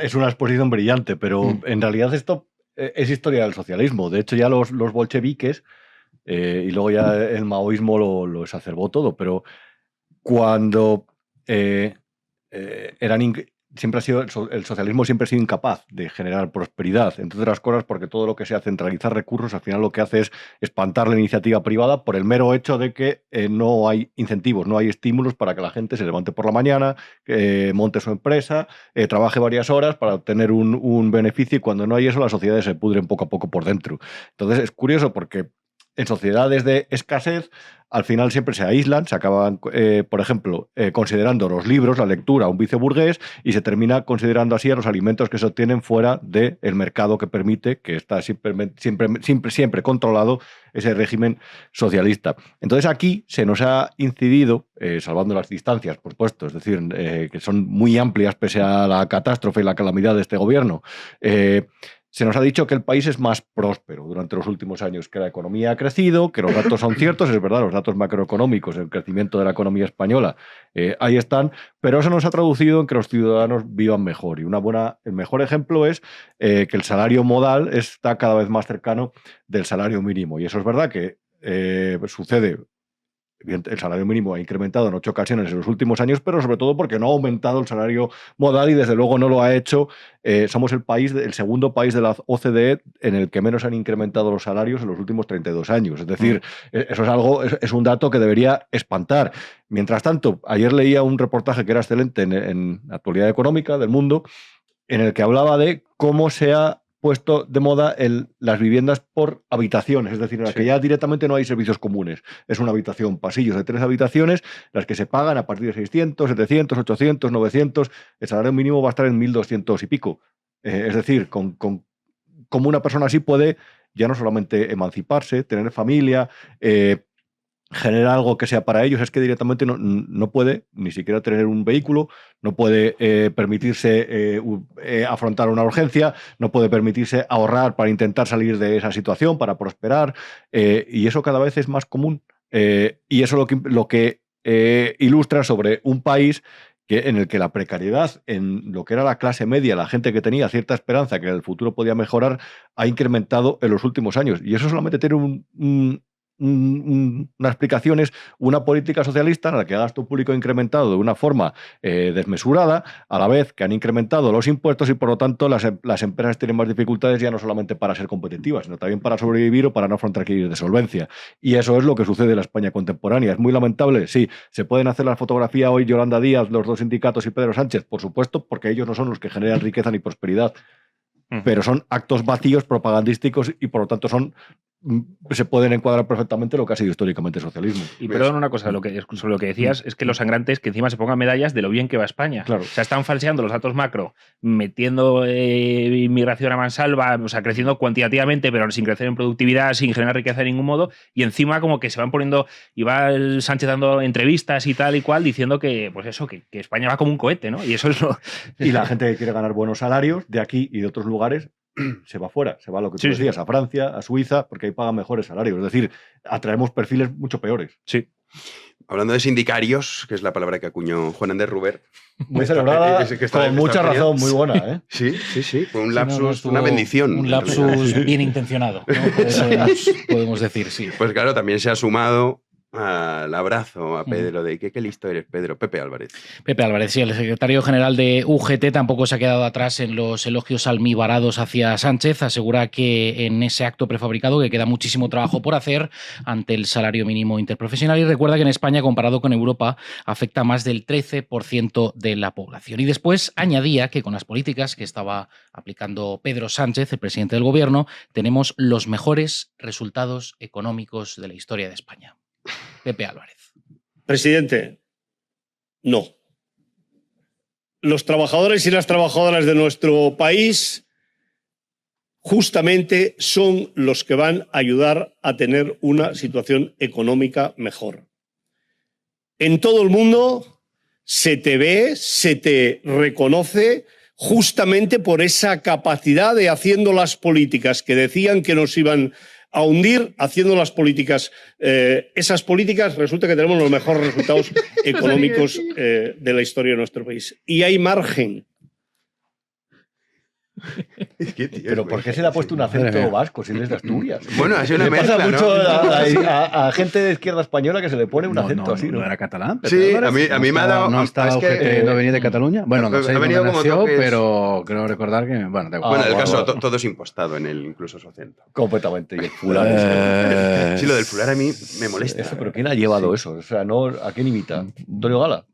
Es una exposición brillante, pero en realidad esto es historia del socialismo. De hecho, ya los bolcheviques y luego ya el maoísmo lo exacerbó todo, pero cuando siempre ha sido el socialismo siempre ha sido incapaz de generar prosperidad, entre otras cosas porque todo lo que sea centralizar recursos al final lo que hace es espantar la iniciativa privada por el mero hecho de que no hay incentivos, no hay estímulos para que la gente se levante por la mañana, monte su empresa, trabaje varias horas para obtener un beneficio, y cuando no hay eso las sociedades se pudren poco a poco por dentro. Entonces es curioso porque en sociedades de escasez, al final siempre se aíslan, se acaban, por ejemplo, considerando los libros, la lectura, un vicio burgués, y se termina considerando así a los alimentos que se obtienen fuera del mercado que permite, que está siempre controlado, ese régimen socialista. Entonces aquí se nos ha incidido, salvando las distancias, por supuesto, es decir, que son muy amplias pese a la catástrofe y la calamidad de este gobierno, se nos ha dicho que el país es más próspero durante los últimos años, que la economía ha crecido, que los datos son ciertos, es verdad, los datos macroeconómicos, el crecimiento de la economía española, ahí están, pero eso nos ha traducido en que los ciudadanos vivan mejor. Y el mejor ejemplo es que el salario modal está cada vez más cercano del salario mínimo. Y eso es verdad que sucede. El salario mínimo ha incrementado en 8 ocasiones en los últimos años, pero sobre todo porque no ha aumentado el salario modal y desde luego no lo ha hecho. Somos el segundo país de la OCDE en el que menos han incrementado los salarios en los últimos 32 años. Es decir, eso es un dato que debería espantar. Mientras tanto, ayer leía un reportaje que era excelente en Actualidad Económica del Mundo, en el que hablaba de cómo se ha puesto de moda las viviendas por habitaciones, es decir, en las que ya directamente no hay servicios comunes. Es una habitación, pasillos de 3 habitaciones, las que se pagan a partir de 600, 700, 800, 900. El salario mínimo va a estar en 1.200 y pico. Es decir, como una persona así puede ya no solamente emanciparse, tener familia, generar algo que sea para ellos, es que directamente no puede ni siquiera tener un vehículo, no puede permitirse afrontar una urgencia, no puede permitirse ahorrar para intentar salir de esa situación, para prosperar, y eso cada vez es más común. Y eso lo que ilustra sobre un país en el que la precariedad en lo que era la clase media, la gente que tenía cierta esperanza que en el futuro podía mejorar, ha incrementado en los últimos años. Y eso solamente tiene una explicación es una política socialista en la que el gasto público ha incrementado de una forma desmesurada, a la vez que han incrementado los impuestos y por lo tanto las empresas tienen más dificultades ya no solamente para ser competitivas, sino también para sobrevivir o para no afrontar crisis de solvencia. Y eso es lo que sucede en la España contemporánea. ¿Es muy lamentable? Sí. ¿Se pueden hacer la fotografía hoy Yolanda Díaz, los dos sindicatos y Pedro Sánchez? Por supuesto, porque ellos no son los que generan riqueza ni prosperidad. Pero son actos vacíos, propagandísticos y por lo tanto se pueden encuadrar perfectamente lo que ha sido históricamente el socialismo. Y perdón una cosa, sobre lo que decías, es que los sangrantes que encima se pongan medallas de lo bien que va España. Claro. O sea, están falseando los datos macro, metiendo inmigración a mansalva, o sea, creciendo cuantitativamente, pero sin crecer en productividad, sin generar riqueza de ningún modo, y encima como que se van poniendo, y va el Sánchez dando entrevistas y tal y cual, diciendo que, pues eso, que España va como un cohete, ¿no? Y eso es lo... Y la gente que quiere ganar buenos salarios de aquí y de otros lugares se va fuera, se va a lo que tú decías, a Francia, a Suiza, porque ahí pagan mejores salarios. Es decir, atraemos perfiles mucho peores. Sí. Hablando de sindicarios, que es la palabra que acuñó Juan Andrés Ruber. Muy celebrada, con mucha razón, muy buena, ¿eh? Sí. Fue un lapsus, una bendición. Un lapsus bien intencionado, ¿no? Podemos decir, sí. Pues claro, también se ha sumado al abrazo a Pedro de qué listo eres, Pedro. Pepe Álvarez. Pepe Álvarez, sí, el secretario general de UGT tampoco se ha quedado atrás en los elogios almibarados hacia Sánchez. Asegura que en ese acto prefabricado que queda muchísimo trabajo por hacer ante el salario mínimo interprofesional y recuerda que en España, comparado con Europa, afecta a más del 13% de la población. Y después añadía que con las políticas que estaba aplicando Pedro Sánchez, el presidente del gobierno, tenemos los mejores resultados económicos de la historia de España. Pepe Álvarez. Presidente, no. Los trabajadores y las trabajadoras de nuestro país justamente son los que van a ayudar a tener una situación económica mejor. En todo el mundo se te ve, se te reconoce justamente por esa capacidad de haciendo las políticas que decían que nos iban a hundir, haciendo las políticas. Esas políticas resulta que tenemos los mejores resultados económicos de la historia de nuestro país. Y hay margen. Pero ¿por qué se le ha puesto un acento vasco si eres de Asturias? Bueno, ha sido una le pasa mezcla, mucho ¿no? a gente de izquierda española que se le pone un acento así, ¿no? No era catalán. Sí, a mí me ha dado... ¿No estaba es que, UGT, no venía de Cataluña? Bueno, no sé ha dónde venido como nació, toques... pero creo recordar que... Bueno, da igual. Bueno, en el caso, todo es impostado en él, incluso su acento. Completamente. Y el fular. Sí, lo del fular a mí me molesta. Eso, ¿pero quién ha llevado eso? O sea, ¿a quién imita? ¿Antonio Gala?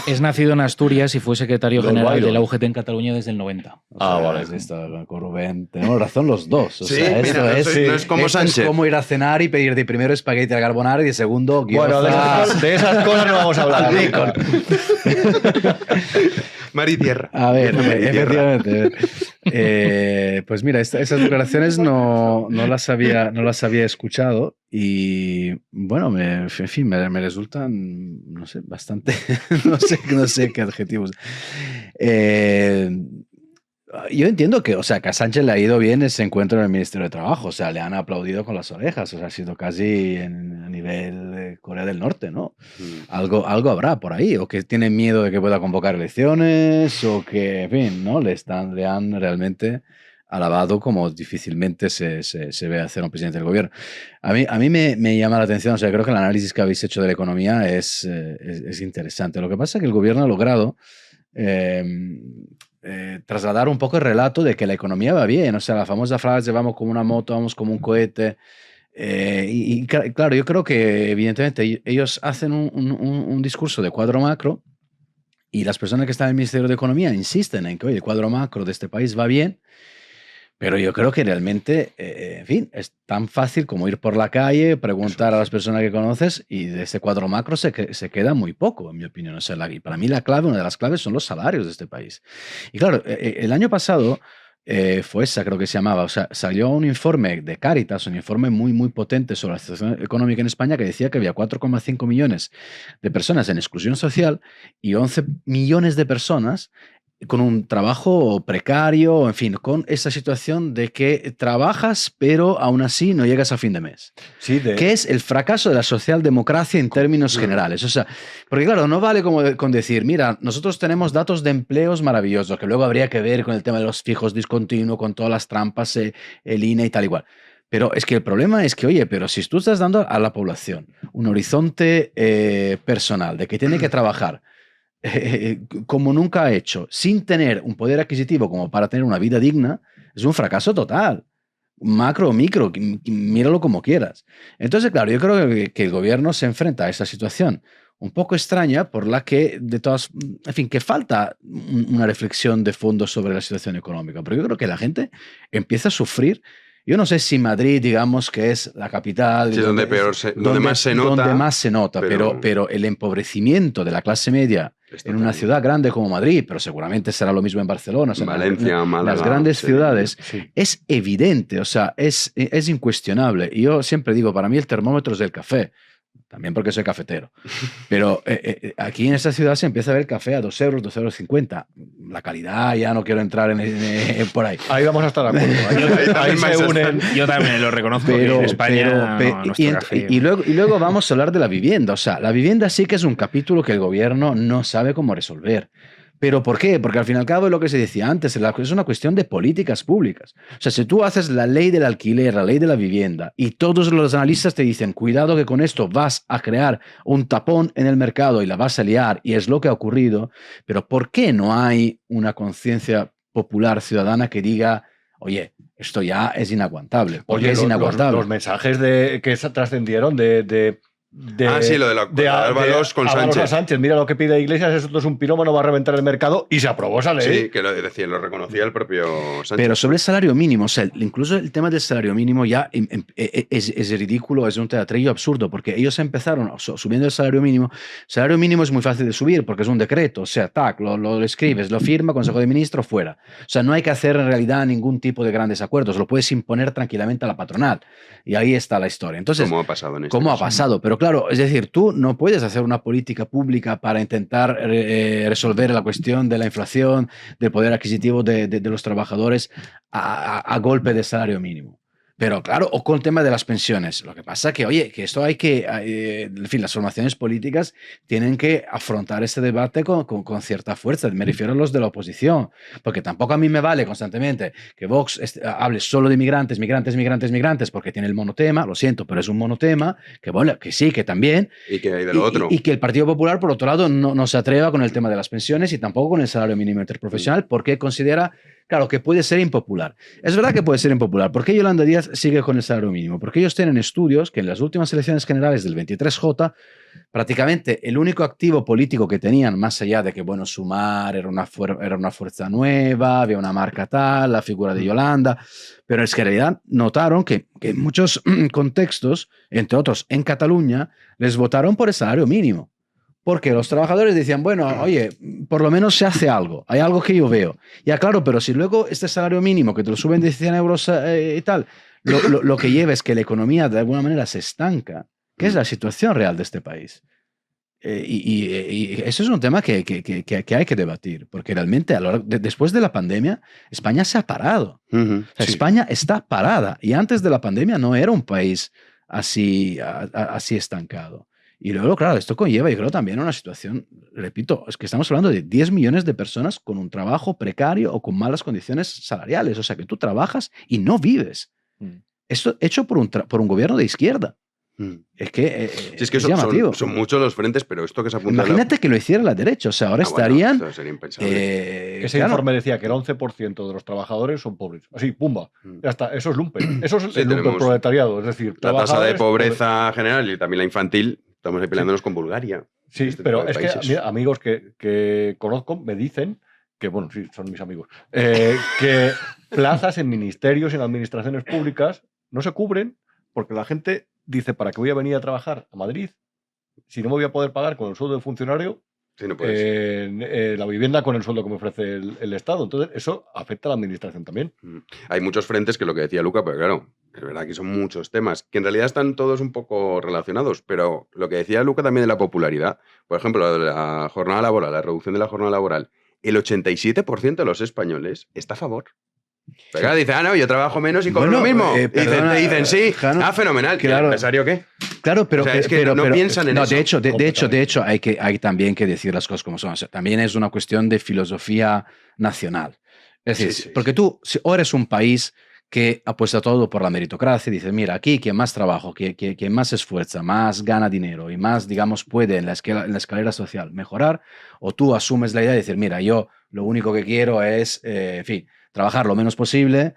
Es nacido en Asturias y fue secretario Los general Byron. de la UGT en Cataluña desde el 90. Vale. Con Rubén. Tenemos razón los dos. O Sí, sea, mira, esto no es como esto Sánchez. es como ir a cenar y pedir de primero espagueti al carbonara y de segundo Bueno, de esas cosas no vamos a hablar. bacon. Mar y tierra. A ver, Mar y tierra. efectivamente. Pues mira, esas declaraciones no las había escuchado y bueno, me resultan, no sé, bastante, no sé qué adjetivos. Yo entiendo que, o sea, que a Sánchez le ha ido bien ese encuentro en el Ministerio de Trabajo, o sea, le han aplaudido con las orejas, o sea, ha sido casi a nivel Corea del Norte, ¿no? Algo habrá por ahí, o que tienen miedo de que pueda convocar elecciones, o que, en fin, ¿no? Le han realmente alabado como difícilmente se ve hacer un presidente del gobierno. A mí me llama la atención, o sea, creo que el análisis que habéis hecho de la economía es interesante. Lo que pasa es que el gobierno ha logrado trasladar un poco el relato de que la economía va bien, o sea, la famosa frase vamos como una moto, vamos como un cohete. Claro, yo creo que evidentemente ellos hacen un discurso de cuadro macro y las personas que están en el Ministerio de Economía insisten en que oye, el cuadro macro de este país va bien, pero yo creo que realmente, en fin, es tan fácil como ir por la calle, preguntar a las personas que conoces y de este cuadro macro se queda muy poco, en mi opinión. O sea, para mí una de las claves son los salarios de este país. Y claro, el año pasado fue esa, creo que se llamaba, o sea, salió un informe de Cáritas, un informe muy, muy potente sobre la situación económica en España que decía que había 4,5 millones de personas en exclusión social y 11 millones de personas con un trabajo precario, en fin, con esa situación de que trabajas, pero aún así no llegas a fin de mes. Sí, que es el fracaso de la socialdemocracia en términos generales. O sea, porque claro, no vale como con decir, mira, nosotros tenemos datos de empleos maravillosos, que luego habría que ver con el tema de los fijos discontinuos, con todas las trampas, el INE y tal igual. Pero es que el problema es que, oye, pero si tú estás dando a la población un horizonte personal de que tiene que trabajar como nunca ha hecho, sin tener un poder adquisitivo como para tener una vida digna, es un fracaso total. Macro o micro, míralo como quieras. Entonces, claro, yo creo que el gobierno se enfrenta a esta situación un poco extraña por la que, en fin, que falta una reflexión de fondo sobre la situación económica. Pero yo creo que la gente empieza a sufrir. Yo no sé si Madrid, digamos, que es la capital. Sí, donde más se nota. Donde más se nota, pero el empobrecimiento de la clase media en una ciudad grande como Madrid, pero seguramente será lo mismo en Barcelona, o sea, Valencia, Málaga, las grandes ciudades, sí. es evidente, o sea, es incuestionable. Y yo siempre digo, para mí el termómetro es el café. También porque soy cafetero. Pero aquí en esta ciudad se empieza a ver café a 2 euros, 2,50 €. La calidad, ya no quiero entrar por ahí. Ahí vamos a estar de acuerdo. Ahí se unen. Yo también lo reconozco, que en España y luego vamos a hablar de la vivienda. O sea, la vivienda sí que es un capítulo que el gobierno no sabe cómo resolver. ¿Pero por qué? Porque al fin y al cabo es lo que se decía antes, es una cuestión de políticas públicas. O sea, si tú haces la ley del alquiler, la ley de la vivienda, y todos los analistas te dicen, cuidado que con esto vas a crear un tapón en el mercado y la vas a liar, y es lo que ha ocurrido, pero ¿por qué no hay una conciencia popular ciudadana que diga, oye, esto ya es inaguantable? Porque es inaguantable. Los mensajes que trascendieron de sí, lo de Ábalos con Sánchez. Mira lo que pide Iglesias, esto es un pirómano, va a reventar el mercado, y se aprobó esa ley. Sí, que lo decía, lo reconocía el propio Sánchez. Pero sobre el salario mínimo, o sea, incluso el tema del salario mínimo ya es ridículo, es un teatrillo absurdo, porque ellos empezaron subiendo el salario mínimo. El salario mínimo es muy fácil de subir porque es un decreto, o sea, tac, lo escribes, lo firma, Consejo de Ministros, fuera. O sea, no hay que hacer en realidad ningún tipo de grandes acuerdos, lo puedes imponer tranquilamente a la patronal. Y ahí está la historia. Entonces, ¿cómo ha pasado en este ¿cómo caso? Ha pasado? Pero claro, es decir, tú no puedes hacer una política pública para intentar resolver la cuestión de la inflación, del poder adquisitivo de los trabajadores a golpe de salario mínimo. Pero claro, o con el tema de las pensiones. Lo que pasa que, oye, que esto hay que, en fin, las formaciones políticas tienen que afrontar este debate con cierta fuerza. Me refiero a los de la oposición, porque tampoco a mí me vale constantemente que Vox hable solo de migrantes, porque tiene el monotema, lo siento, pero es un monotema, que bueno, que sí, que también. Y que hay de lo otro. Y que el Partido Popular, por otro lado, no se atreva con el tema de las pensiones y tampoco con el salario mínimo interprofesional, porque considera, claro, que puede ser impopular. Es verdad que puede ser impopular. ¿Por qué Yolanda Díaz sigue con el salario mínimo? Porque ellos tienen estudios que en las últimas elecciones generales del 23J, prácticamente el único activo político que tenían, más allá de que, bueno, Sumar era una fuerza nueva, había una marca tal, la figura de Yolanda, pero es que en realidad notaron que en muchos contextos, entre otros en Cataluña, les votaron por el salario mínimo. Porque los trabajadores decían, bueno, oye, por lo menos se hace algo, hay algo que yo veo. Ya claro, pero si luego este salario mínimo que te lo suben de 100 euros y tal, lo que lleva es que la economía de alguna manera se estanca, que es la situación real de este país. Y eso es un tema que hay que debatir, porque realmente después de la pandemia, España se ha parado. O sea, Sí. España está parada, y antes de la pandemia no era un país así estancado. Y luego, claro, esto conlleva, yo creo, también una situación, repito, es que estamos hablando de 10 millones de personas con un trabajo precario o con malas condiciones salariales. O sea, que tú trabajas y no vives. Esto hecho por un gobierno de izquierda. Es que Sí, es que llamativo. son muchos los frentes, pero esto que se apunta... Imagínate que lo hiciera la derecha. O sea, ahora estarían... Bueno, esto sería impensable. Ese informe decía que el 11% de los trabajadores son pobres. Así, pumba. Ya está. Eso es lumpen. Eso es Sí, el lumpen tenemos proletariado. Es decir, la tasa de trabajadores, pobreza general y también la infantil, estamos ahí peleándonos con Bulgaria. Sí, Este pero tipo de es que países. mira, amigos que conozco me dicen que, bueno, sí, son mis amigos, que plazas en ministerios y en administraciones públicas no se cubren porque la gente dice, ¿para qué voy a venir a trabajar a Madrid si no me voy a poder pagar con el sueldo de funcionario Sí, no puedes. la vivienda con el sueldo que me ofrece el Estado? Entonces, eso afecta a la administración también. Hay muchos frentes que lo que decía Luca, pero claro, es verdad que son muchos temas, que en realidad están todos un poco relacionados, pero lo que decía Luca también de la popularidad, por ejemplo, lo de la jornada laboral, la reducción de la jornada laboral, el 87% de los españoles está a favor. Pero claro, dice, no, yo trabajo menos y cobro Bueno, lo mismo. perdona, Te dicen, sí, Jano, fenomenal. ¿Y el claro. empresario qué? Claro, pero, O sea, es que no piensan en no, eso. De hecho, hay también que decir las cosas como son. O sea, también es una cuestión de filosofía nacional. Es decir, Sí, sí, porque tú o eres un país que apuesta todo por la meritocracia, dice, mira, aquí quien más trabajo, quien más se esfuerza, más gana dinero y más, digamos, puede en la escalera social mejorar, o tú asumes la idea de decir, mira, yo lo único que quiero es, en fin, trabajar lo menos posible,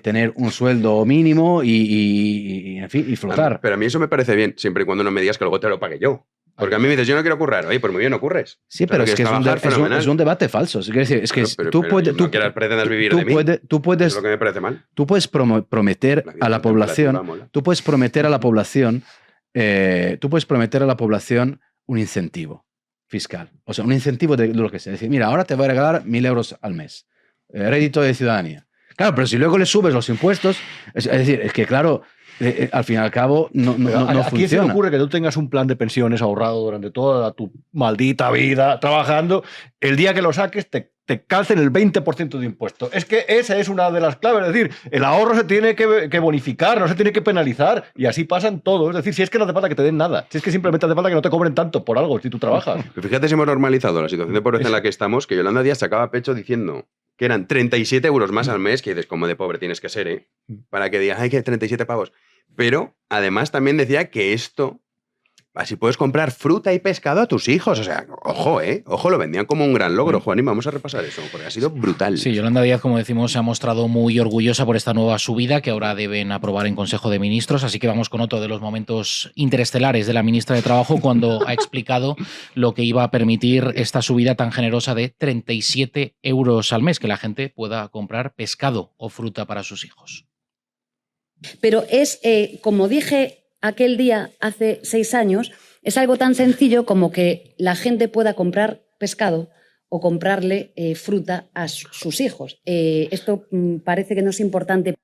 tener un sueldo mínimo en fin, y flotar. Pero a mí eso me parece bien, siempre y cuando no me digas que luego te lo pague yo. Porque a mí me dices, yo no quiero currar. Oye, pues muy bien, no curres. Sí, pero es que es un debate falso. Es decir, es que tú puedes... No pretendas vivir de mí. Tú puedes, es lo que me parece mal. Tú puedes prometer a la población... Tú puedes prometer a la población... tú puedes prometer a la población un incentivo fiscal. O sea, un incentivo de lo que sea. Es decir, mira, ahora te voy a regalar 1.000 euros al mes. Rédito de ciudadanía. Claro, pero si luego le subes los impuestos... Es decir, es que claro... al fin y al cabo no funciona. ¿A quién se le ocurre que tú tengas un plan de pensiones ahorrado durante toda tu maldita vida trabajando? El día que lo saques te calcen el 20% de impuestos. Es que esa es una de las claves. Es decir, el ahorro se tiene que bonificar, no se tiene que penalizar. Y así pasan todo. Es decir, si es que no hace falta que te den nada. Si es que simplemente hace falta que no te cobren tanto por algo si tú trabajas. Pero fíjate si hemos normalizado la situación de pobreza en la que estamos, que Yolanda Díaz sacaba pecho diciendo que eran 37 euros más al mes, que dices, como de pobre tienes que ser, para que digas, ay, que 37 pavos. Pero además también decía que esto, así puedes comprar fruta y pescado a tus hijos. O sea, ojo, ojo, lo vendían como un gran logro, Juanín. Vamos a repasar eso, porque ha sido brutal. Sí, Yolanda Díaz, como decimos, se ha mostrado muy orgullosa por esta nueva subida que ahora deben aprobar en Consejo de Ministros. Así que vamos con otro de los momentos interestelares de la ministra de Trabajo cuando ha explicado lo que iba a permitir esta subida tan generosa de 37 euros al mes, que la gente pueda comprar pescado o fruta para sus hijos. Pero es, como dije aquel día hace 6 años, es algo tan sencillo como que la gente pueda comprar pescado o comprarle fruta a sus hijos. Esto parece que no es importante.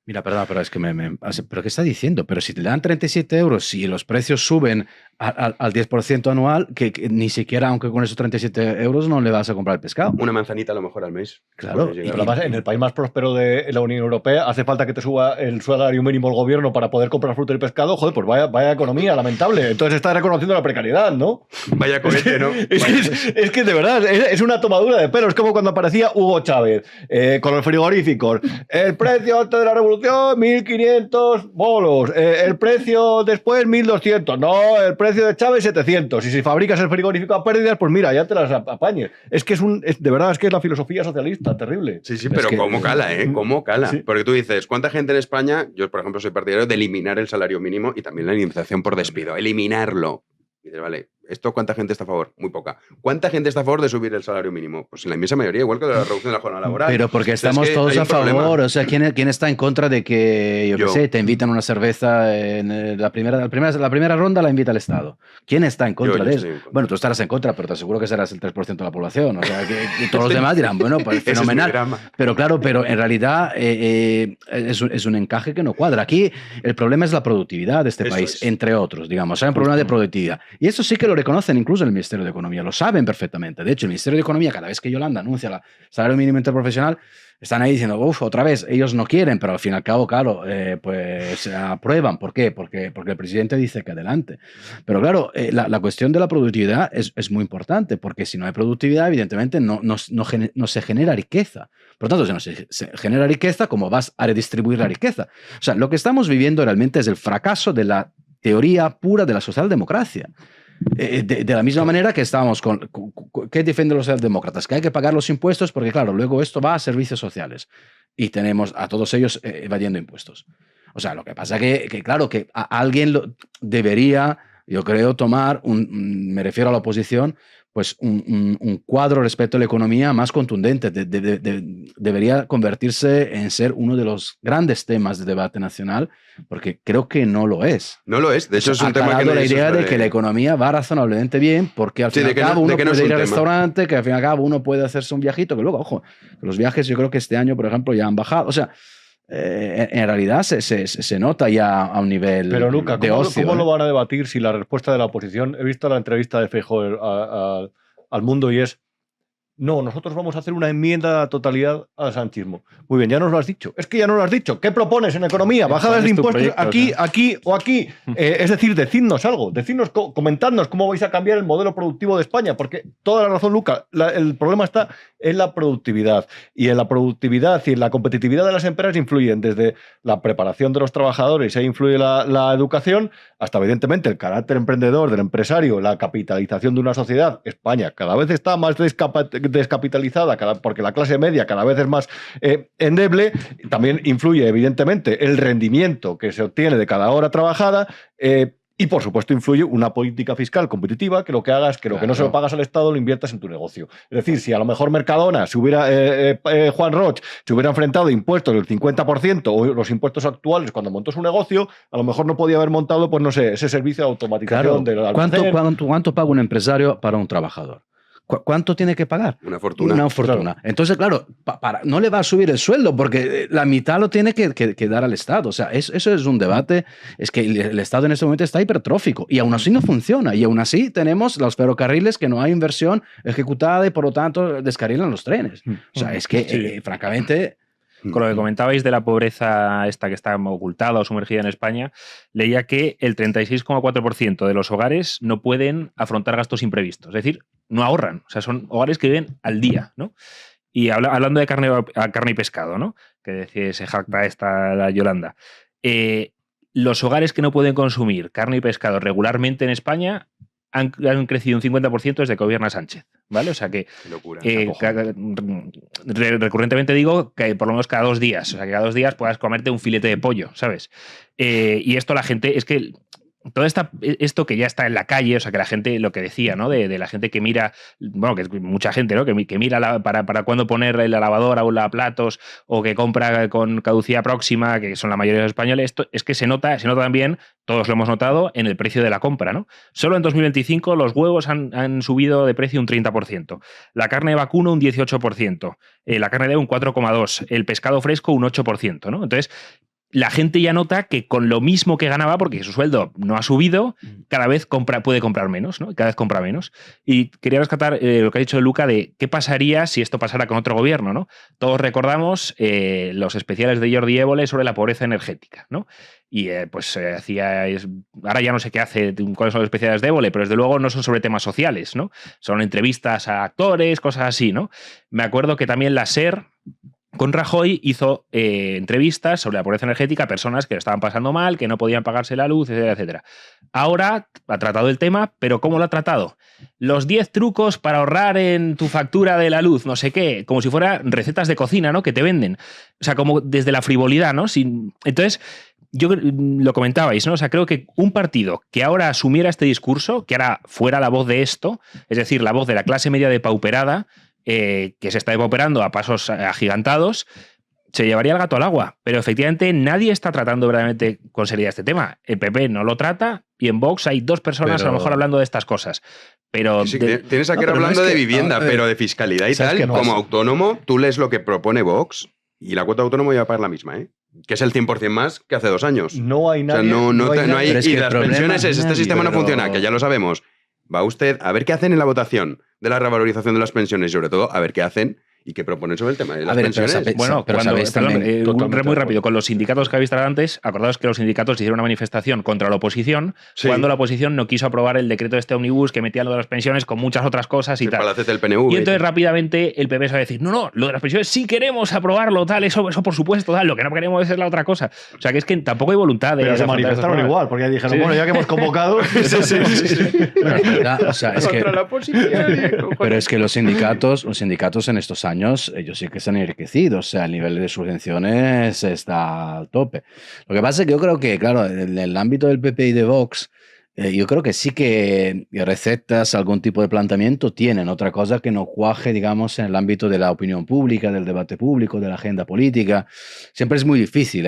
Mira, perdón, pero es que ¿pero qué está diciendo? Pero si te dan 37 euros y los precios suben al 10% anual, que ni siquiera, aunque con esos 37 euros no le vas a comprar el pescado. Una manzanita a lo mejor al mes. Claro. Pero además, en el país más próspero de la Unión Europea hace falta que te suba el salario mínimo el gobierno para poder comprar fruta y pescado. Joder, pues vaya economía lamentable. Entonces está reconociendo la precariedad, ¿no? Vaya cohete, ¿no? Es que de verdad, es una tomadura de pelo. Es como cuando aparecía Hugo Chávez con los frigoríficos. El precio antes de la revolución, 1.500 bolos. El precio después, 1.200. No, el precio de Chávez, 700. Y si fabricas el frigorífico a pérdidas, pues mira, ya te las apañes. Es que de verdad, es que es la filosofía socialista, terrible. Sí, pero cómo cala, cómo cala. Sí. Porque tú dices, ¿cuánta gente en España? Yo, por ejemplo, soy partidario de eliminar el salario mínimo y también la indemnización por despido. Eliminarlo. Y dices, vale, ¿esto cuánta gente está a favor? Muy poca. ¿Cuánta gente está a favor de subir el salario mínimo? Pues en la inmensa mayoría, igual que de la reducción de la jornada laboral. Pero porque estamos todos a favor. O sea, ¿quién está en contra de que, yo qué sé, te invitan una cerveza en la primera ronda la invita el Estado? ¿Quién está en contra de eso? Bueno, tú estarás en contra, pero te aseguro que serás el 3% de la población. O sea, que todos los demás dirán, bueno, pues fenomenal. Pero claro, pero en realidad es un encaje que no cuadra. Aquí el problema es la productividad de este país, entre otros, digamos. Hay un problema de productividad. Y eso sí que lo reconocen incluso el Ministerio de Economía, lo saben perfectamente. De hecho, el Ministerio de Economía, cada vez que Yolanda anuncia el salario mínimo interprofesional, están ahí diciendo, otra vez, ellos no quieren, pero al fin y al cabo, claro, pues aprueban. ¿Por qué? Porque el presidente dice que adelante. Pero claro, la cuestión de la productividad es muy importante, porque si no hay productividad, evidentemente no se genera riqueza. Por lo tanto, si no se genera riqueza, ¿cómo vas a redistribuir la riqueza? O sea, lo que estamos viviendo realmente es el fracaso de la teoría pura de la socialdemocracia. De la misma manera que estábamos ¿qué defienden los socialdemócratas? Que hay que pagar los impuestos porque, claro, luego esto va a servicios sociales y tenemos a todos ellos evadiendo impuestos. O sea, lo que pasa que claro, que alguien debería, yo creo, tomar me refiero a la oposición, pues un cuadro respecto a la economía más contundente. Debería convertirse en ser uno de los grandes temas de debate nacional, porque creo que no lo es. No lo es. De hecho, es un tema que la idea de que la economía va razonablemente bien, porque al fin y al cabo uno puede ir al restaurante, que al fin y al cabo uno puede hacerse un viajito, que luego, ojo, los viajes yo creo que este año, por ejemplo, ya han bajado. O sea, en realidad se nota ya a un nivel pero Luca, de ocio. ¿cómo lo van a debatir si la respuesta de la oposición? He visto la entrevista de Feijóo al Mundo y es no, nosotros vamos a hacer una enmienda a la totalidad al sanchismo. Muy bien, ya nos lo has dicho. Es que ya nos lo has dicho. ¿Qué propones en economía? Bajadas de impuestos proyecto, aquí, aquí o aquí. Es decir, decidnos algo, decidnos, comentadnos cómo vais a cambiar el modelo productivo de España, porque toda la razón, Luca, el problema está en la productividad. Y en la productividad y en la competitividad de las empresas influyen desde la preparación de los trabajadores, ahí influye la educación, hasta evidentemente el carácter emprendedor del empresario, la capitalización de una sociedad. España cada vez está más descapitalizada porque la clase media cada vez es más endeble. También influye evidentemente el rendimiento que se obtiene de cada hora trabajada. Y, por supuesto, influye una política fiscal competitiva que lo que haga es que lo que no se lo pagas al Estado lo inviertas en tu negocio. Es decir, si a lo mejor Mercadona, si hubiera Juan Roch, se hubiera enfrentado a impuestos del 50% o los impuestos actuales cuando montó su negocio, a lo mejor no podía haber montado, pues no sé, ese servicio de automatización del almacén. ¿Cuánto paga un empresario para un trabajador? ¿Cuánto tiene que pagar? Una fortuna. Una fortuna. Claro. Entonces, claro, no le va a subir el sueldo porque la mitad lo tiene que dar al Estado. O sea, eso es un debate. Es que el Estado en este momento está hipertrófico y aún así no funciona. Y aún así tenemos los ferrocarriles que no hay inversión ejecutada y por lo tanto descarrilan los trenes. O sea, es que, francamente... Con lo que comentabais de la pobreza esta que está ocultada o sumergida en España, leía que el 36,4% de los hogares no pueden afrontar gastos imprevistos. Es decir, no ahorran. O sea, son hogares que viven al día, ¿no? Y hablando de carne y pescado, ¿no? Que se jacta la Yolanda. Los hogares que no pueden consumir carne y pescado regularmente en España han crecido un 50% desde que gobierna Sánchez, ¿vale? O sea que recurrentemente digo que por lo menos cada 2 días, o sea que cada 2 días puedas comerte un filete de pollo, ¿sabes? Y esto la gente, es que todo esto que ya está en la calle, o sea que la gente, lo que decía, ¿no? De la gente que mira, bueno, que es mucha gente, ¿no? Que mira para cuándo poner la lavadora o la platos, o que compra con caducidad próxima, que son la mayoría de los españoles, esto es que se nota también, todos lo hemos notado, en el precio de la compra, ¿no? Solo en 2025 los huevos han subido de precio un 30%, la carne de vacuno un 18%, la carne de un 4,2%, el pescado fresco un 8%, ¿no? Entonces, la gente ya nota que con lo mismo que ganaba, porque su sueldo no ha subido, cada vez puede comprar menos, ¿no? Cada vez compra menos. Y quería rescatar lo que ha dicho Luca de qué pasaría si esto pasara con otro gobierno, ¿no? Todos recordamos los especiales de Jordi Évole sobre la pobreza energética, ¿no? Y ahora ya no sé qué hace, cuáles son los especiales de Évole, pero desde luego no son sobre temas sociales, ¿no? Son entrevistas a actores, cosas así, ¿no? Me acuerdo que también la SER con Rajoy hizo entrevistas sobre la pobreza energética a personas que lo estaban pasando mal, que no podían pagarse la luz, etcétera, etcétera. Ahora ha tratado el tema, pero ¿cómo lo ha tratado? Los 10 trucos para ahorrar en tu factura de la luz, no sé qué, como si fueran recetas de cocina, ¿no? Que te venden. O sea, como desde la frivolidad, ¿no? Entonces, yo lo comentabais, ¿no? O sea, creo que un partido que ahora asumiera este discurso, que ahora fuera la voz de esto, es decir, la voz de la clase media depauperada, que se está depauperando a pasos agigantados, se llevaría el gato al agua. Pero efectivamente nadie está tratando verdaderamente con seriedad este tema. El PP no lo trata y en Vox hay 2 personas a lo mejor hablando de estas cosas. Pero sí, tienes aquí hablando de vivienda, pero de fiscalidad y tal, como autónomo, tú lees lo que propone Vox y la cuota de autónomo iba a pagar la misma, ¿eh? Que es el 100% más que hace 2 años. No hay nadie. O sea, no hay es y que las pensiones, este sistema no funciona, que ya lo sabemos. Va usted a ver qué hacen en la votación de la revalorización de las pensiones y sobre todo a ver qué hacen y qué proponen sobre el tema de las pensiones. Bueno, muy rápido, con los sindicatos que habéis hablado antes, acordaos que los sindicatos hicieron una manifestación contra la oposición cuando la oposición no quiso aprobar el decreto de este ómnibus que metía lo de las pensiones con muchas otras cosas y tal. Del PNV, y entonces rápidamente el PP se va a decir, no, lo de las pensiones sí queremos aprobarlo, tal, eso por supuesto, tal, lo que no queremos es la otra cosa. O sea, que es que tampoco hay voluntad de... Pero se manifestaron igual, porque ya dijeron, bueno, ya que hemos convocado... O sea, es que, la oposición. pero es que los sindicatos en estos años, ellos sí que se han enriquecido, o sea, el nivel de subvenciones está al tope. Lo que pasa es que yo creo que, claro, en el ámbito del PP y de Vox, yo creo que sí que recetas, algún tipo de planteamiento tienen. Otra cosa que no cuaje, digamos, en el ámbito de la opinión pública, del debate público, de la agenda política. Siempre es muy difícil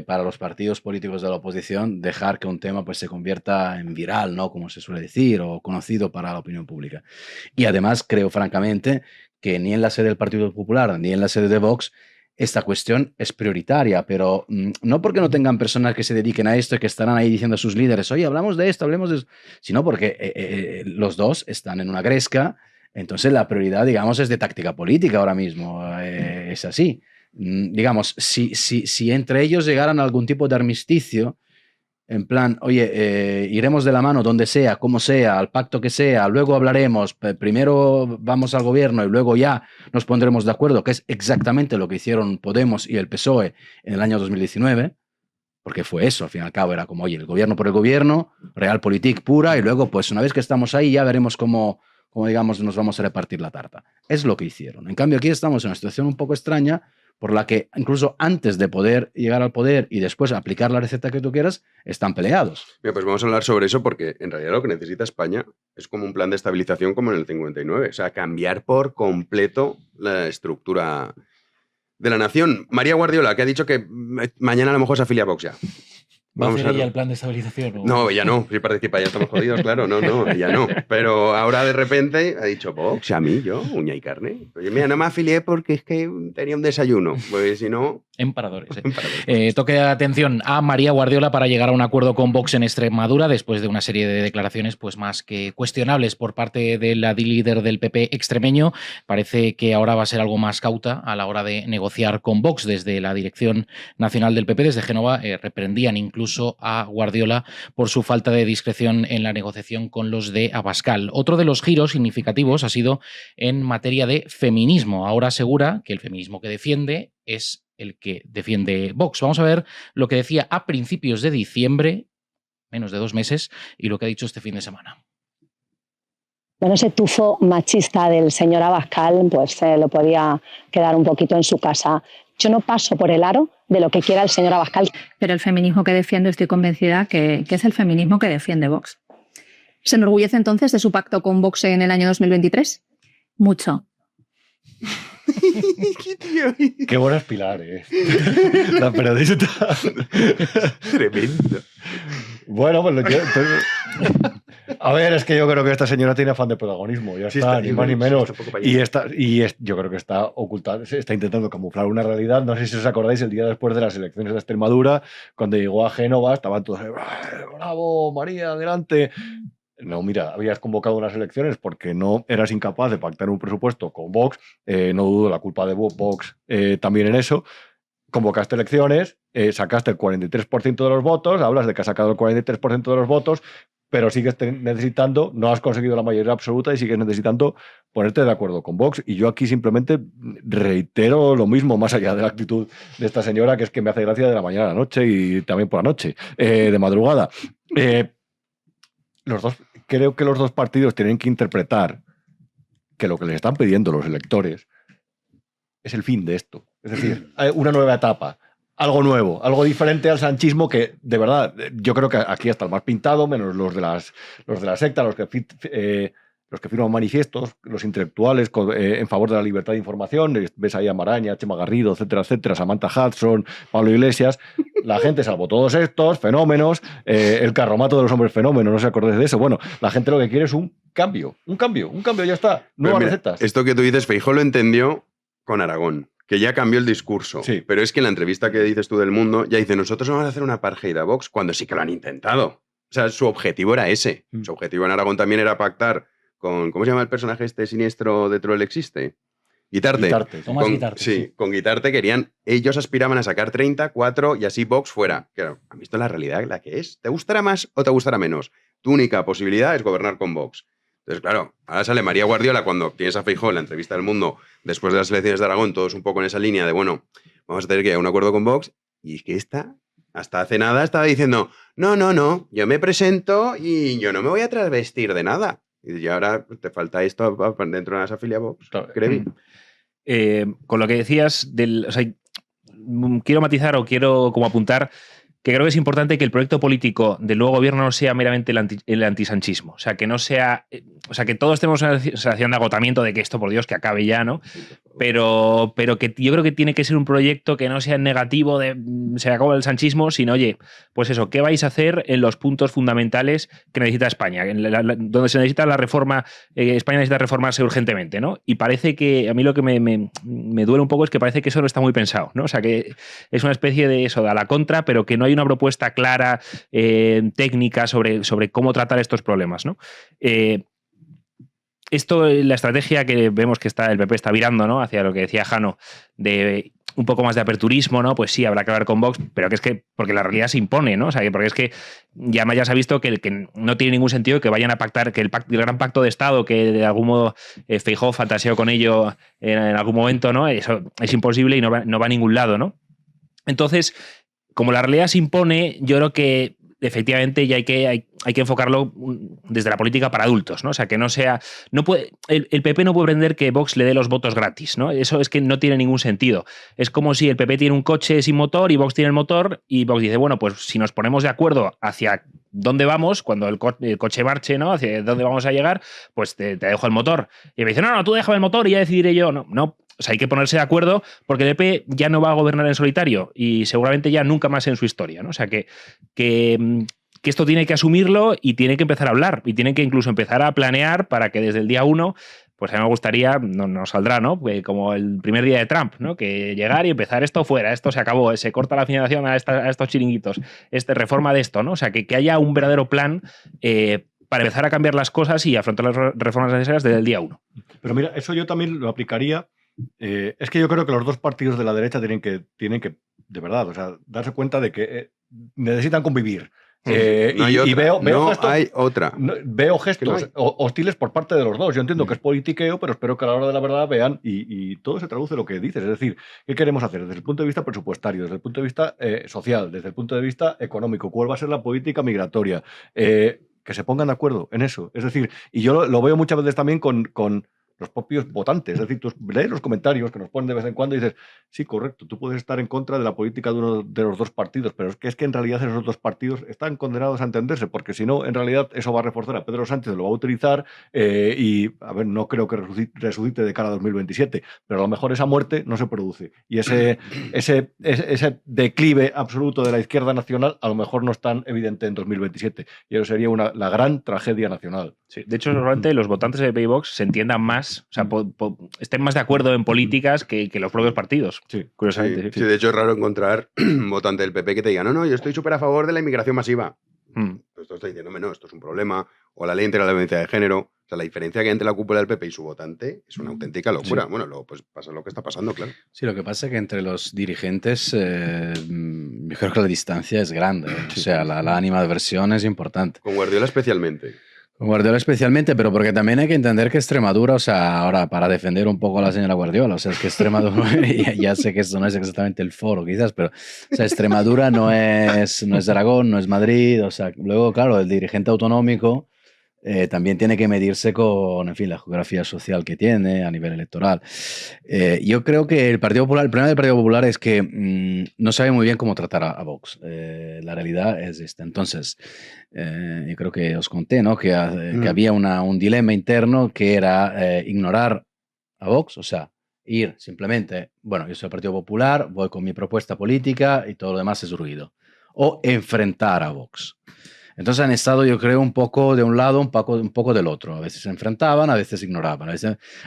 para los partidos políticos de la oposición dejar que un tema pues, se convierta en viral, ¿no? Como se suele decir, o conocido para la opinión pública. Y además creo, francamente, que ni en la sede del Partido Popular ni en la sede de Vox esta cuestión es prioritaria, pero no porque no tengan personas que se dediquen a esto y que estarán ahí diciendo a sus líderes, oye, hablamos de esto, hablemos de eso, sino porque los dos están en una gresca Entonces la prioridad, digamos, es de táctica política ahora mismo. Es así. Digamos, si entre ellos llegaran a algún tipo de armisticio, en plan, oye, iremos de la mano donde sea, como sea, al pacto que sea, luego hablaremos, primero vamos al gobierno y luego ya nos pondremos de acuerdo, que es exactamente lo que hicieron Podemos y el PSOE en el año 2019, porque fue eso, al fin y al cabo era como, oye, el gobierno por el gobierno, realpolitik pura, y luego, pues una vez que estamos ahí ya veremos cómo digamos, nos vamos a repartir la tarta. Es lo que hicieron. En cambio, aquí estamos en una situación un poco extraña por la que incluso antes de poder llegar al poder y después aplicar la receta que tú quieras, están peleados. Bien, pues vamos a hablar sobre eso porque en realidad lo que necesita España es como un plan de estabilización como en el 59. O sea, cambiar por completo la estructura de la nación. María Guardiola, que ha dicho que mañana a lo mejor se afilia a Vox ya. ¿Va a hacer ella el plan de estabilización? ¿O? No, ella no. Si participa, ya estamos jodidos, claro. No, ella no. Pero ahora de repente ha dicho, Vox, a mí, yo, uña y carne. Oye, mira, no me afilié porque es que tenía un desayuno. Pues si no... En Paradores. Toque de atención a María Guardiola para llegar a un acuerdo con Vox en Extremadura después de una serie de declaraciones pues más que cuestionables por parte de la líder del PP extremeño. Parece que ahora va a ser algo más cauta a la hora de negociar con Vox. Desde la dirección nacional del PP, desde Génova, reprendían incluso a Guardiola por su falta de discreción en la negociación con los de Abascal. Otro de los giros significativos ha sido en materia de feminismo. Ahora asegura que el feminismo que defiende es el que defiende Vox. Vamos a ver lo que decía a principios de diciembre, menos de 2 meses, y lo que ha dicho este fin de semana. Bueno, ese tufo machista del señor Abascal, pues lo podía quedar un poquito en su casa. Yo no paso por el aro de lo que quiera el señor Abascal. Pero el feminismo que defiendo, estoy convencida que es el feminismo que defiende Vox. ¿Se enorgullece entonces de su pacto con Vox en el año 2023? Mucho. Qué buena es Pilar, la periodista. Tremendo. Bueno, pues a ver, es que yo creo que esta señora tiene afán de protagonismo, ya está, ni más ni menos. Yo creo que está ocultando, está intentando camuflar una realidad. No sé si os acordáis, el día después de las elecciones de Extremadura, cuando llegó a Génova, estaban todos, bravo, María, adelante. No, mira, habías convocado unas elecciones porque no eras incapaz de pactar un presupuesto con Vox. No dudo la culpa de Vox también en eso. Convocaste elecciones, sacaste el 43% de los votos, hablas de que has sacado el 43% de los votos, pero sigues necesitando, no has conseguido la mayoría absoluta y sigues necesitando ponerte de acuerdo con Vox. Y yo aquí simplemente reitero lo mismo, más allá de la actitud de esta señora, que es que me hace gracia de la mañana a la noche y también por la noche, de madrugada. Creo que los dos partidos tienen que interpretar que lo que les están pidiendo los electores es el fin de esto. Es decir, una nueva etapa, algo nuevo, algo diferente al sanchismo que, de verdad, yo creo que aquí está el más pintado, menos los de la secta, los que firman manifiestos, los intelectuales en favor de la libertad de información. Ves ahí a Maraña, Chema Garrido, etcétera, etcétera, Samantha Hudson, Pablo Iglesias. La gente, salvo todos estos fenómenos, el carromato de los hombres fenómenos, no se acordáis de eso. Bueno, la gente lo que quiere es un cambio, ya está. Nuevas recetas. Esto que tú dices, Feijóo lo entendió con Aragón, que ya cambió el discurso. Sí. Pero es que en la entrevista que dices tú del Mundo, ya dice, nosotros vamos a hacer una apartheid a Vox, cuando sí que lo han intentado. O sea, su objetivo era ese. Su objetivo en Aragón también era pactar con, ¿cómo se llama el personaje este siniestro de Troll Existe? Guitarte. Tomás Guitarte. Sí, con Guitarte querían, ellos aspiraban a sacar 30, 4 y así Vox fuera. Claro, ¿han visto la realidad la que es? ¿Te gustará más o te gustará menos? Tu única posibilidad es gobernar con Vox. Entonces, claro, ahora sale María Guardiola cuando tienes a Feijóo en la entrevista del Mundo después de las elecciones de Aragón, todos un poco en esa línea de, bueno, vamos a tener que llegar a un acuerdo con Vox. Y es que esta, hasta hace nada, estaba diciendo, no, yo me presento y yo no me voy a trasvestir de nada. Y ahora te falta esto dentro de esa filia Vox. Claro. Con lo que decías o sea, quiero matizar o quiero como apuntar que creo que es importante que el proyecto político del nuevo gobierno no sea meramente el antisanchismo. O sea, que no sea... O sea, que todos estemos en una sensación de agotamiento de que esto, por Dios, que acabe ya, ¿no? Pero que yo creo que tiene que ser un proyecto que no sea negativo de se acaba el sanchismo, sino, oye, pues eso, ¿qué vais a hacer en los puntos fundamentales que necesita España? Donde se necesita la reforma, España necesita reformarse urgentemente, ¿no? Y parece que, a mí lo que me duele un poco es que parece que eso no está muy pensado, ¿no? O sea, que es una especie de eso, de a la contra, pero que no hay una propuesta clara, técnica, sobre cómo tratar estos problemas, ¿no? esto, la estrategia que vemos que el PP está virando, ¿no? Hacia lo que decía Jano, de un poco más de aperturismo, ¿no? Pues sí, habrá que hablar con Vox, pero que es que, porque la realidad se impone, ¿no? O sea, porque es que ya se ha visto que no tiene ningún sentido que vayan a pactar, que el gran pacto de Estado, que de algún modo Feijóo fantaseó con ello en algún momento, ¿no? Eso es imposible y no va a ningún lado, ¿no? Entonces, como la realidad se impone, yo creo que efectivamente ya hay que enfocarlo desde la política para adultos, ¿no? O sea, que no sea... el PP no puede pretender que Vox le dé los votos gratis, ¿no? Eso es que no tiene ningún sentido. Es como si el PP tiene un coche sin motor y Vox tiene el motor y Vox dice, bueno, pues si nos ponemos de acuerdo hacia dónde vamos, cuando el coche marche, ¿no? Hacia dónde vamos a llegar, pues te dejo el motor. Y me dice, no, tú déjame el motor y ya decidiré yo. No. O sea, hay que ponerse de acuerdo porque el PP ya no va a gobernar en solitario y seguramente ya nunca más en su historia, ¿no? O sea, que esto tiene que asumirlo y tiene que empezar a hablar y tiene que incluso empezar a planear para que desde el día 1, pues a mí me gustaría, no saldrá, ¿no? Como el primer día de Trump, ¿no? Que llegar y empezar esto fuera, esto se acabó, se corta la financiación a estos chiringuitos, reforma de esto, ¿no? O sea, que haya un verdadero plan para empezar a cambiar las cosas y afrontar las reformas necesarias desde el día 1. Pero mira, eso yo también lo aplicaría. Es que yo creo que los dos partidos de la derecha tienen que de verdad, o sea, darse cuenta de que necesitan convivir. Veo gestos hostiles por parte de los dos. Yo entiendo que es politiqueo, pero espero que a la hora de la verdad vean y todo se traduce en lo que dices. Es decir, ¿qué queremos hacer desde el punto de vista presupuestario, desde el punto de vista social, desde el punto de vista económico? ¿Cuál va a ser la política migratoria? Que se pongan de acuerdo en eso. Es decir, y yo lo veo muchas veces también con los propios votantes. Es decir, tú lees los comentarios que nos ponen de vez en cuando y dices, sí, correcto, tú puedes estar en contra de la política de uno de los dos partidos, pero es que en realidad esos dos partidos están condenados a entenderse, porque si no, en realidad eso va a reforzar a Pedro Sánchez, lo va a utilizar y, a ver, no creo que resucite de cara a 2027, pero a lo mejor esa muerte no se produce. Y ese declive absoluto de la izquierda nacional a lo mejor no es tan evidente en 2027. Y eso sería la gran tragedia nacional. Sí, de hecho, normalmente los votantes de PP y Vox se entiendan más, o sea, estén más de acuerdo en políticas que los propios partidos. Sí, curiosamente. Sí, de hecho es raro encontrar un votante del PP que te diga, no, yo estoy súper a favor de la inmigración masiva. Pues esto está diciendo, no, esto es un problema. O la ley integral de la violencia de género. O sea, la diferencia que hay entre la cúpula del PP y su votante es una auténtica locura. Sí. Bueno, luego pues pasa lo que está pasando, claro. Sí, lo que pasa es que entre los dirigentes yo creo que la distancia es grande. O sea, la animadversión es importante. Con Guardiola especialmente. Guardiola especialmente, pero porque también hay que entender que Extremadura, o sea, ahora para defender un poco a la señora Guardiola, o sea, es que Extremadura, ya sé que esto no es exactamente el foro quizás, pero o sea, Extremadura no es Aragón, no es Madrid, o sea, luego, claro, el dirigente autonómico también tiene que medirse con, en fin, la geografía social que tiene a nivel electoral. Yo creo que el problema del Partido Popular es que no sabe muy bien cómo tratar a Vox. La realidad es esta. Entonces, yo creo que os conté, ¿no? que había un dilema interno que era ignorar a Vox, o sea, ir simplemente, bueno, yo soy el Partido Popular, voy con mi propuesta política y todo lo demás es ruido. O enfrentar a Vox. Entonces han estado, yo creo, un poco de un lado, un poco del otro. A veces se enfrentaban, a veces ignoraban.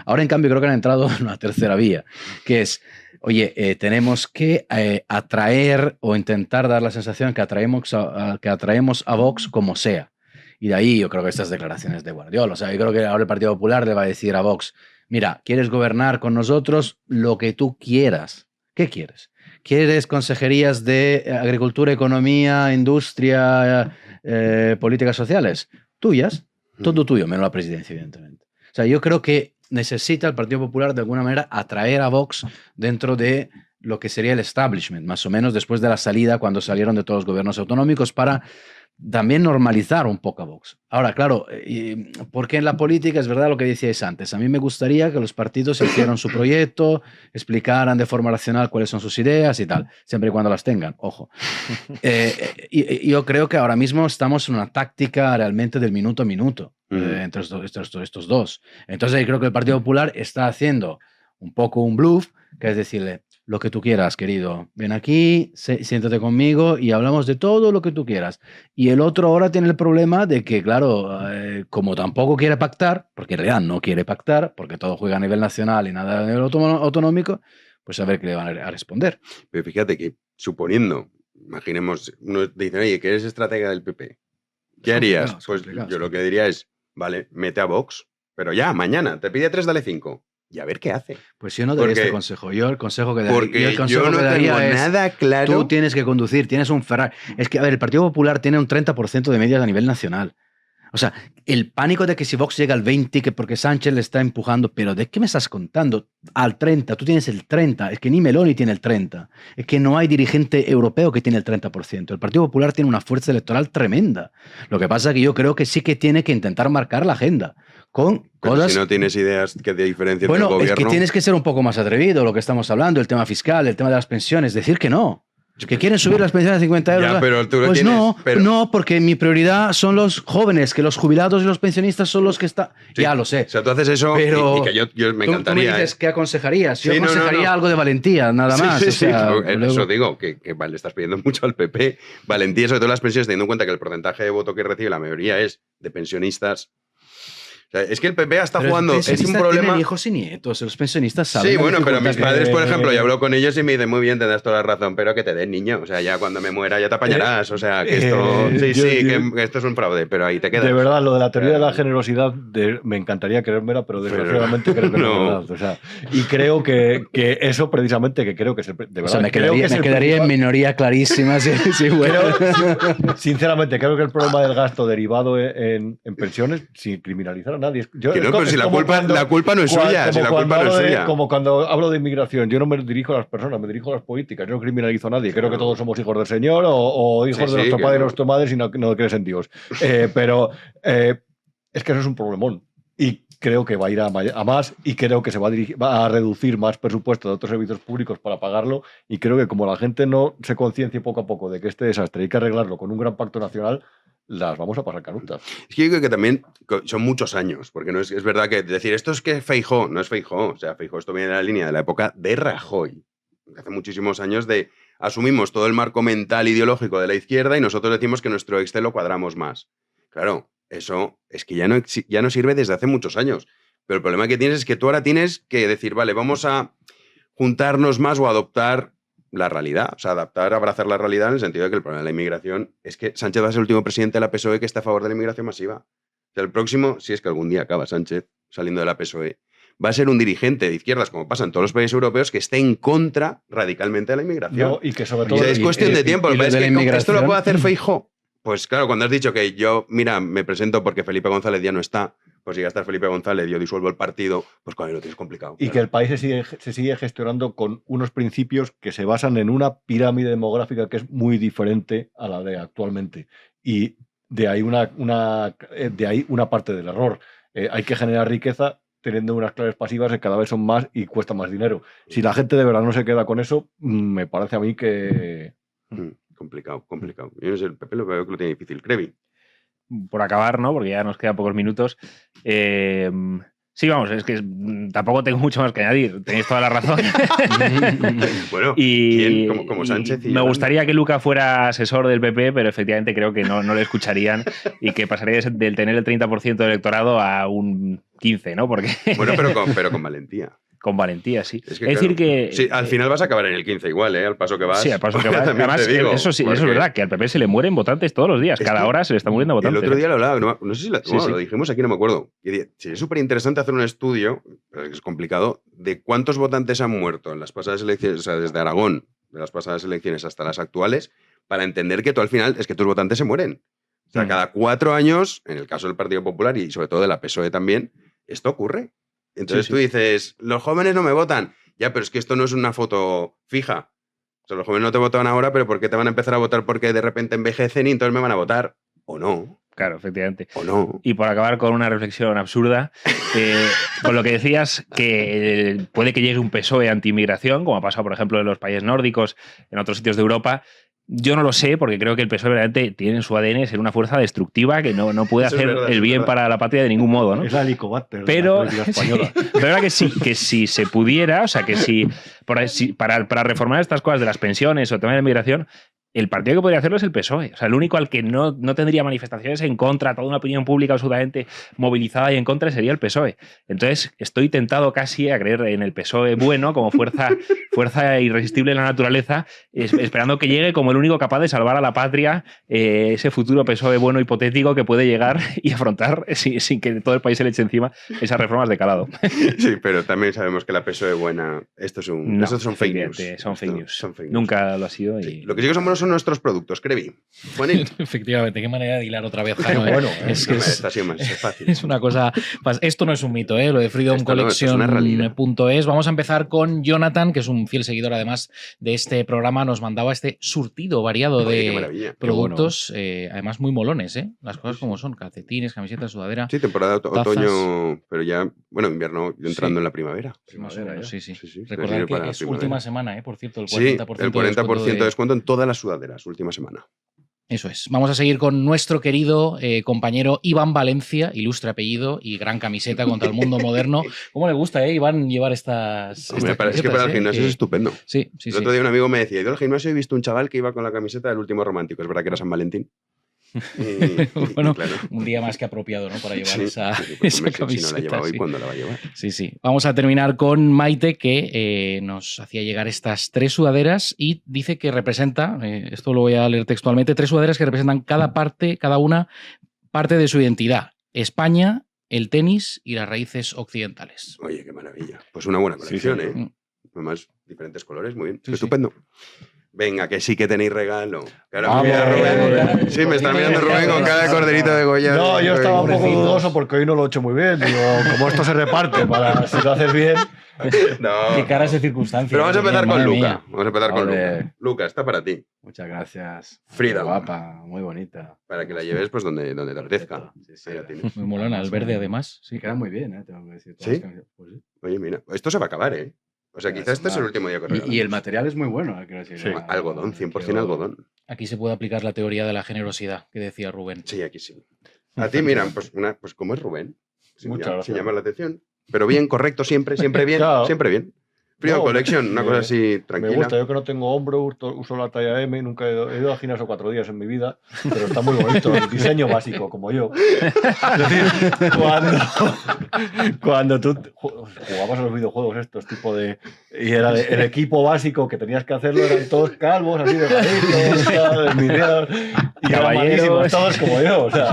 Ahora, en cambio, creo que han entrado en una tercera vía, que es, oye, tenemos que atraer o intentar dar la sensación que atraemos a Vox como sea. Y de ahí yo creo que estas declaraciones de Guardiola. O sea, yo creo que ahora el Partido Popular le va a decir a Vox, mira, ¿quieres gobernar con nosotros? Lo que tú quieras. ¿Qué quieres? ¿Quieres consejerías de agricultura, economía, industria, políticas sociales? Tuyas, todo tuyo, menos la presidencia, evidentemente. O sea, yo creo que necesita el Partido Popular de alguna manera atraer a Vox dentro de lo que sería el establishment, más o menos después de la salida, cuando salieron de todos los gobiernos autonómicos, para también normalizar un poco a Vox. Ahora, claro, porque en la política es verdad lo que decíais antes. A mí me gustaría que los partidos hicieran su proyecto, explicaran de forma racional cuáles son sus ideas y tal, siempre y cuando las tengan, ojo. Yo creo que ahora mismo estamos en una táctica realmente del minuto a minuto entre estos dos. Entonces, yo creo que el Partido Popular está haciendo un poco un bluff, que es decirle, lo que tú quieras, querido. Ven aquí, siéntate conmigo y hablamos de todo lo que tú quieras. Y el otro ahora tiene el problema de que, claro, como tampoco quiere pactar, porque en realidad no quiere pactar, porque todo juega a nivel nacional y nada a nivel autonómico, pues a ver qué le van a responder. Pero fíjate que, suponiendo, imaginemos, uno dice, oye, que eres estratega del PP, ¿qué harías? Pues yo lo que diría es, vale, mete a Vox, Pero ya, mañana. Te pide 3, dale 5. Y a ver qué hace. Pues yo no daría Porque- este consejo. Yo el consejo que Porque daría, yo no tengo es, nada claro. tú tienes que conducir, tienes un Ferrari. Es que, a ver, el Partido Popular tiene un 30% de medias a nivel nacional. O sea, el pánico de que si Vox llega al 20, que porque Sánchez le está empujando, pero ¿de qué me estás contando? Al 30, tú tienes el 30, es que ni Meloni tiene el 30, es que no hay dirigente europeo que tiene el 30%. El Partido Popular tiene una fuerza electoral tremenda. Lo que pasa es que yo creo que sí que tiene que intentar marcar la agenda con Pero cosas... si no tienes ideas que de diferencia entre Bueno, el gobierno... es que tienes que ser un poco más atrevido, lo que estamos hablando, el tema fiscal, el tema de las pensiones, decir que no. Que quieren subir las pensiones a 50 euros. Ya, pero tú lo pues tienes, no, pero- no, porque mi prioridad son los jóvenes, que los jubilados y los pensionistas son los que están... Sí. Ya lo sé. O sea, tú haces eso Pero y que yo me Tú encantaría. me dices, ¿qué aconsejarías? Yo Sí, no, no, aconsejaría no. algo de valentía, nada Sí, más. sí, o sí, sea, pero luego- eso digo, que vale, estás pidiendo mucho al PP. Valentía, sobre todo las pensiones, teniendo en cuenta que el porcentaje de voto que recibe la mayoría es de pensionistas. O sea, es que el PP está Pero jugando, el es un pensionista problema... tiene hijos y nietos, los pensionistas saben. Sí, la bueno, pero mis dificultad padres, que- por ejemplo, yo hablo con ellos y me dicen, muy bien, tendrás toda la razón, pero que te den, niño. O sea, ya cuando me muera ya te apañarás. O sea, que esto... Sí, que esto es un fraude, pero ahí te quedas. De verdad, lo de la teoría de la generosidad, me encantaría creérmela, pero desgraciadamente creo que no es verdad. O sea, y creo que eso precisamente, que creo que es el, de verdad, O sea, me creo que quedaría, es me el quedaría en principal- minoría clarísima. Sí, sí, bueno. Sinceramente, creo que el problema del gasto derivado en pensiones, sin criminalizar a nadie. Yo, Que no, es pero si la culpa no es suya, si la como culpa no cuando es hablo de- suya. Como cuando hablo de inmigración, yo no me dirijo a las personas, me dirijo a las políticas. Yo no criminalizo a nadie. Creo que todos somos hijos del Señor o hijos Sí, de nuestro que padre y no. nuestra madre si no crees en Dios. Pero es que eso es un problemón. Y creo que va a ir a más y creo que se va a reducir más presupuesto de otros servicios públicos para pagarlo. Y creo que como la gente no se conciencie poco a poco de que este desastre hay que arreglarlo con un gran pacto nacional, las vamos a pasar canutas. Es que yo creo que también son muchos años, porque no es verdad que decir esto es que Feijóo, no es Feijóo, o sea, Feijóo esto viene de la línea de la época de Rajoy, hace muchísimos años de asumimos todo el marco mental ideológico de la izquierda y nosotros decimos que nuestro Excel lo cuadramos más. Claro, eso es que ya no sirve desde hace muchos años, pero el problema que tienes es que tú ahora tienes que decir, vale, vamos a juntarnos más o adoptar la realidad, o sea, abrazar la realidad en el sentido de que el problema de la inmigración es que Sánchez va a ser el último presidente de la PSOE que está a favor de la inmigración masiva. O sea, el próximo, si es que algún día acaba Sánchez saliendo de la PSOE, va a ser un dirigente de izquierdas, como pasa en todos los países europeos, que esté en contra radicalmente de la inmigración. No, y que sobre O todo... sea, es cuestión de tiempo. y Lo lo que pasa de es la que esto lo inmigración. puede hacer Feijóo. Pues claro, cuando has dicho que yo, mira, me presento porque Felipe González ya no está, pues si ya está Felipe González, yo disuelvo el partido, pues claro, lo tienes complicado. Y que el país se sigue gestionando con unos principios que se basan en una pirámide demográfica que es muy diferente a la de actualmente. Y de ahí una parte del error. Hay que generar riqueza teniendo unas claves pasivas que cada vez son más y cuesta más dinero. Si la gente de verdad no se queda con eso, me parece a mí que... Complicado. Yo no sé, el PP lo veo que lo tiene difícil. Crevi. Por acabar, ¿no? Porque ya nos quedan pocos minutos. Sí, vamos, es que tampoco tengo mucho más que añadir. Tenéis toda la razón. Bueno, y, ¿quién? Como Sánchez. me gustaría que Luca fuera asesor del PP, pero efectivamente creo que no le escucharían y que pasaría del tener el 30% del electorado a un 15%, ¿no? Porque... Bueno, pero con valentía. Con valentía, sí. Es decir claro, que... Sí, al final vas a acabar en el 15 igual, ¿eh? Al paso que vas. Sí, al paso que vas. También Además, te digo, eso sí, eso es porque verdad, que al PP se le mueren votantes todos los días. Cada hora se le está muriendo votantes. El otro día lo hablaba, no sé si Sí, sí. lo dijimos aquí, no me acuerdo. Sería súper interesante hacer un estudio, pero es complicado, de cuántos votantes han muerto en las pasadas elecciones, o sea, desde Aragón, de las pasadas elecciones hasta las actuales, para entender que tú al final es que tus votantes se mueren. O sea, cada 4 años, en el caso del Partido Popular y sobre todo de la PSOE también, esto ocurre. Entonces Sí, tú dices, los jóvenes no me votan. Ya, pero es que esto no es una foto fija. O sea, los jóvenes no te votan ahora, pero ¿por qué te van a empezar a votar? Porque de repente envejecen y entonces me van a votar. ¿O no? Claro, efectivamente. ¿O no? Y por acabar con una reflexión absurda, con lo que decías, que puede que llegue un PSOE anti-inmigración, como ha pasado, por ejemplo, en los países nórdicos, en otros sitios de Europa. Yo no lo sé, porque creo que el PSOE realmente tiene en su ADN ser una fuerza destructiva que no puede Eso es hacer verdad, el bien para la patria de ningún modo, ¿no? Es la Helicobacter Pero, de la política española. sí, pero ahora que si se pudiera, o sea, que para reformar estas cosas de las pensiones o el tema de la inmigración, el partido que podría hacerlo es el PSOE. O sea, el único al que no tendría manifestaciones en contra, toda una opinión pública absolutamente movilizada y en contra sería el PSOE. Entonces, estoy tentado casi a creer en el PSOE bueno como fuerza irresistible en la naturaleza, esperando que llegue como el único capaz de salvar a la patria, ese futuro PSOE bueno hipotético que puede llegar y afrontar sin que todo el país se le eche encima esas reformas de calado. Sí, pero también sabemos que la PSOE buena, estos son fake news. Son fake news. Nunca lo ha sido. Sí. Lo que sí que son buenos son nuestros productos, Crevi. Juanín. Efectivamente, qué manera de hilar otra vez, Jano. Bueno, es que está sido más fácil. Es una cosa. Esto no es un mito, lo de freedomcollection.es. Vamos a empezar con Jonathan, que es un fiel seguidor además de este programa. Nos mandaba este surtido variado de productos, además muy molones, las cosas como son: calcetines, camisetas, sudadera. Sí, temporada otoño, pero ya, bueno, invierno entrando en la primavera. Sí. Recordad que es última semana, por cierto, el 40%, el 40% de descuento en todas las sudaderas, última semana. Eso es. Vamos a seguir con nuestro querido compañero Iván Valencia, ilustre apellido y gran camiseta contra el mundo moderno. ¿Cómo le gusta, Iván, llevar estas es que para el gimnasio es estupendo. Sí. El otro día un amigo me decía, yo al gimnasio he visto un chaval que iba con la camiseta del Último Romántico. Es verdad que era San Valentín. Bueno, claro. Un día más que apropiado, ¿no? Para llevar esa camiseta. Si no la lleva hoy, ¿cuándo la va a llevar? Sí. Vamos a terminar con Maite, que nos hacía llegar estas 3 sudaderas y dice que representa, esto lo voy a leer textualmente, 3 sudaderas que representan cada una parte de su identidad. España, el tenis y las raíces occidentales. Oye, qué maravilla. Pues una buena colección, ¿eh? Además, diferentes colores, muy bien. Estupendo. Venga, que sí que tenéis regalo. Claro, mira, Rubén. Sí, me está mirando Rubén con cada corderito de Goya. No, yo estaba un poco dudoso porque hoy no lo he hecho muy bien. Digo, como esto se reparte para si lo haces bien. No. Qué caras de circunstancias. Pero vamos a empezar con Luca. Vamos a empezar con Luca. Luca, está para ti. Muchas gracias. Freedom. Muy guapa, muy bonita. Para que la lleves pues donde te apetezca. Sí. Muy molona, el verde además. Sí, queda muy bien, tengo que decir. ¿Sí? Pues sí. Oye, mira, esto se va a acabar, ¿eh? O sea, quizás este es el último día que regalamos. Y el material es muy bueno, quiero decir. Sí. Algodón, 100% algodón. Aquí se puede aplicar la teoría de la generosidad que decía Rubén. Sí, aquí sí. A ti, mira, pues como es Rubén, sin gracias. llamar la atención. Pero bien, correcto, siempre bien, Claro. siempre bien. Freedom Collection, una cosa así tranquila. Me gusta, yo que no tengo hombro, uso la talla M, nunca he ido al gimnasio 4 días en mi vida, pero está muy bonito, el diseño básico, como yo. Es decir, cuando tú jugabas a los videojuegos estos, tipo de... Y era el equipo básico que tenías que hacerlo, eran todos calvos, así de raritos, y caballeros, todos como yo. O sea.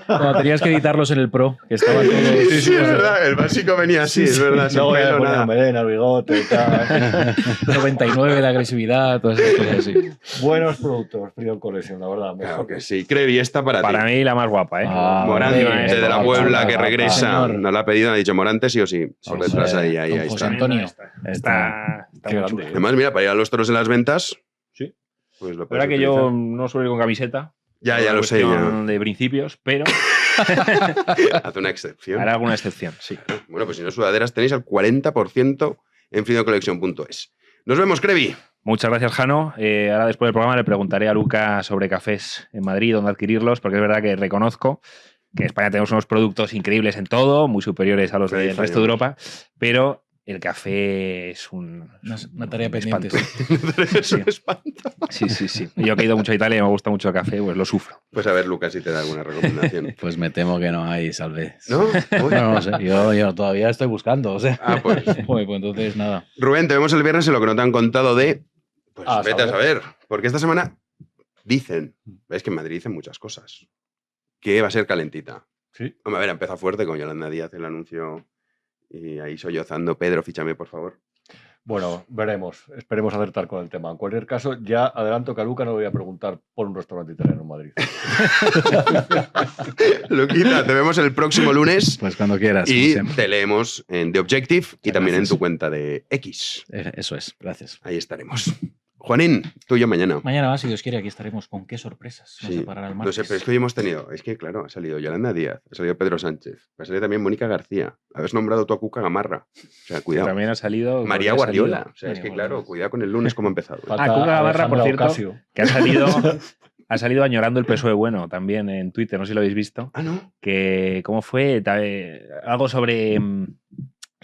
Cuando tenías que editarlos en el Pro, que estaban todos... Sí, es verdad, el básico venía así, es verdad. No voy a poner melena, el bigote. 99 de agresividad, todas esas cosas así. Buenos productos, Freedom Collection, la verdad. Claro que sí. Crevi, esta para ti. Para mí la más guapa, ¿eh? Morante, de la Puebla, que regresa. No la ha pedido, ha dicho Morante sí o sí. Por detrás, ahí José está. Antonio. Está muy chula. Además, mira, para ir a los toros en las ventas. Sí. Pues lo La verdad que yo no suelo ir con camiseta. Ya lo sé. De principios, pero... Haz una excepción. Hará alguna excepción, sí. Bueno, pues si no sudaderas tenéis al 40% en freedomcollection.es. Nos vemos, Crevi. Muchas gracias, Jano. Ahora después del programa le preguntaré a Luca sobre cafés en Madrid, dónde adquirirlos, porque es verdad que reconozco que en España tenemos unos productos increíbles en todo, muy superiores a los del resto de Europa, pero el café es una tarea pendiente. Es un espanto. Sí. Yo que he ido mucho a Italia y me gusta mucho el café, pues lo sufro. Pues a ver, Lucas, si te da alguna recomendación. Pues me temo que no hay, salve. ¿No? No sé, yo todavía estoy buscando, o sea. Ah, pues. Pues entonces nada. Rubén, te vemos el viernes en lo que no te han contado de... Pues vete a saber. saber. Porque esta semana dicen, ves que en Madrid dicen muchas cosas, que va a ser calentita. Sí. Hombre, a ver, empieza fuerte con Yolanda Díaz el anuncio y ahí sollozando. Pedro, fíchame, por favor. Bueno, veremos. Esperemos acertar con el tema. En cualquier caso, ya adelanto que a Luca no le voy a preguntar por un restaurante italiano en Madrid. Luquita, te vemos el próximo lunes. Pues cuando quieras. Y te leemos en The Objective y también en tu cuenta de X. Eso es, gracias. Ahí estaremos. Juanín, tú y yo mañana. Mañana, si Dios quiere, aquí estaremos. ¿Con qué sorpresas? Sí. No sé, pero es que hoy hemos tenido... Es que, claro, ha salido Yolanda Díaz, ha salido Pedro Sánchez, ha salido también Mónica García. Habéis nombrado tú a Cuca Gamarra. O sea, cuidado. También ha salido... María Guardiola. O sea, es que, claro, cuidado con el lunes cómo ha empezado. Cuca Gamarra, por cierto, que ha salido añorando el PSOE bueno también en Twitter, no sé si lo habéis visto. Ah, ¿no? Que, ¿cómo fue? Algo sobre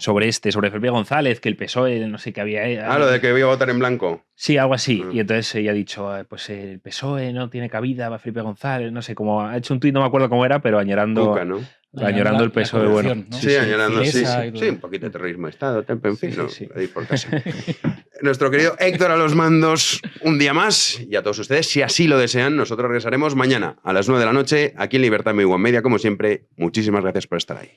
sobre Felipe González, que el PSOE, no sé qué había... Lo de que voy a votar en blanco. Sí, algo así. Y entonces ella ha dicho, pues el PSOE no tiene cabida para Felipe González, no sé, como ha hecho un tuit, no me acuerdo cómo era, pero añorando... Cuca, ¿no? Añorando el PSOE, bueno. ¿no? Sí, añorando, sí, un poquito de terrorismo de Estado, en fin, por casa. Nuestro querido Héctor a los mandos un día más, y a todos ustedes, si así lo desean, nosotros regresaremos mañana a las 9 de la noche, aquí en Libertad Media, como siempre. Muchísimas gracias por estar ahí.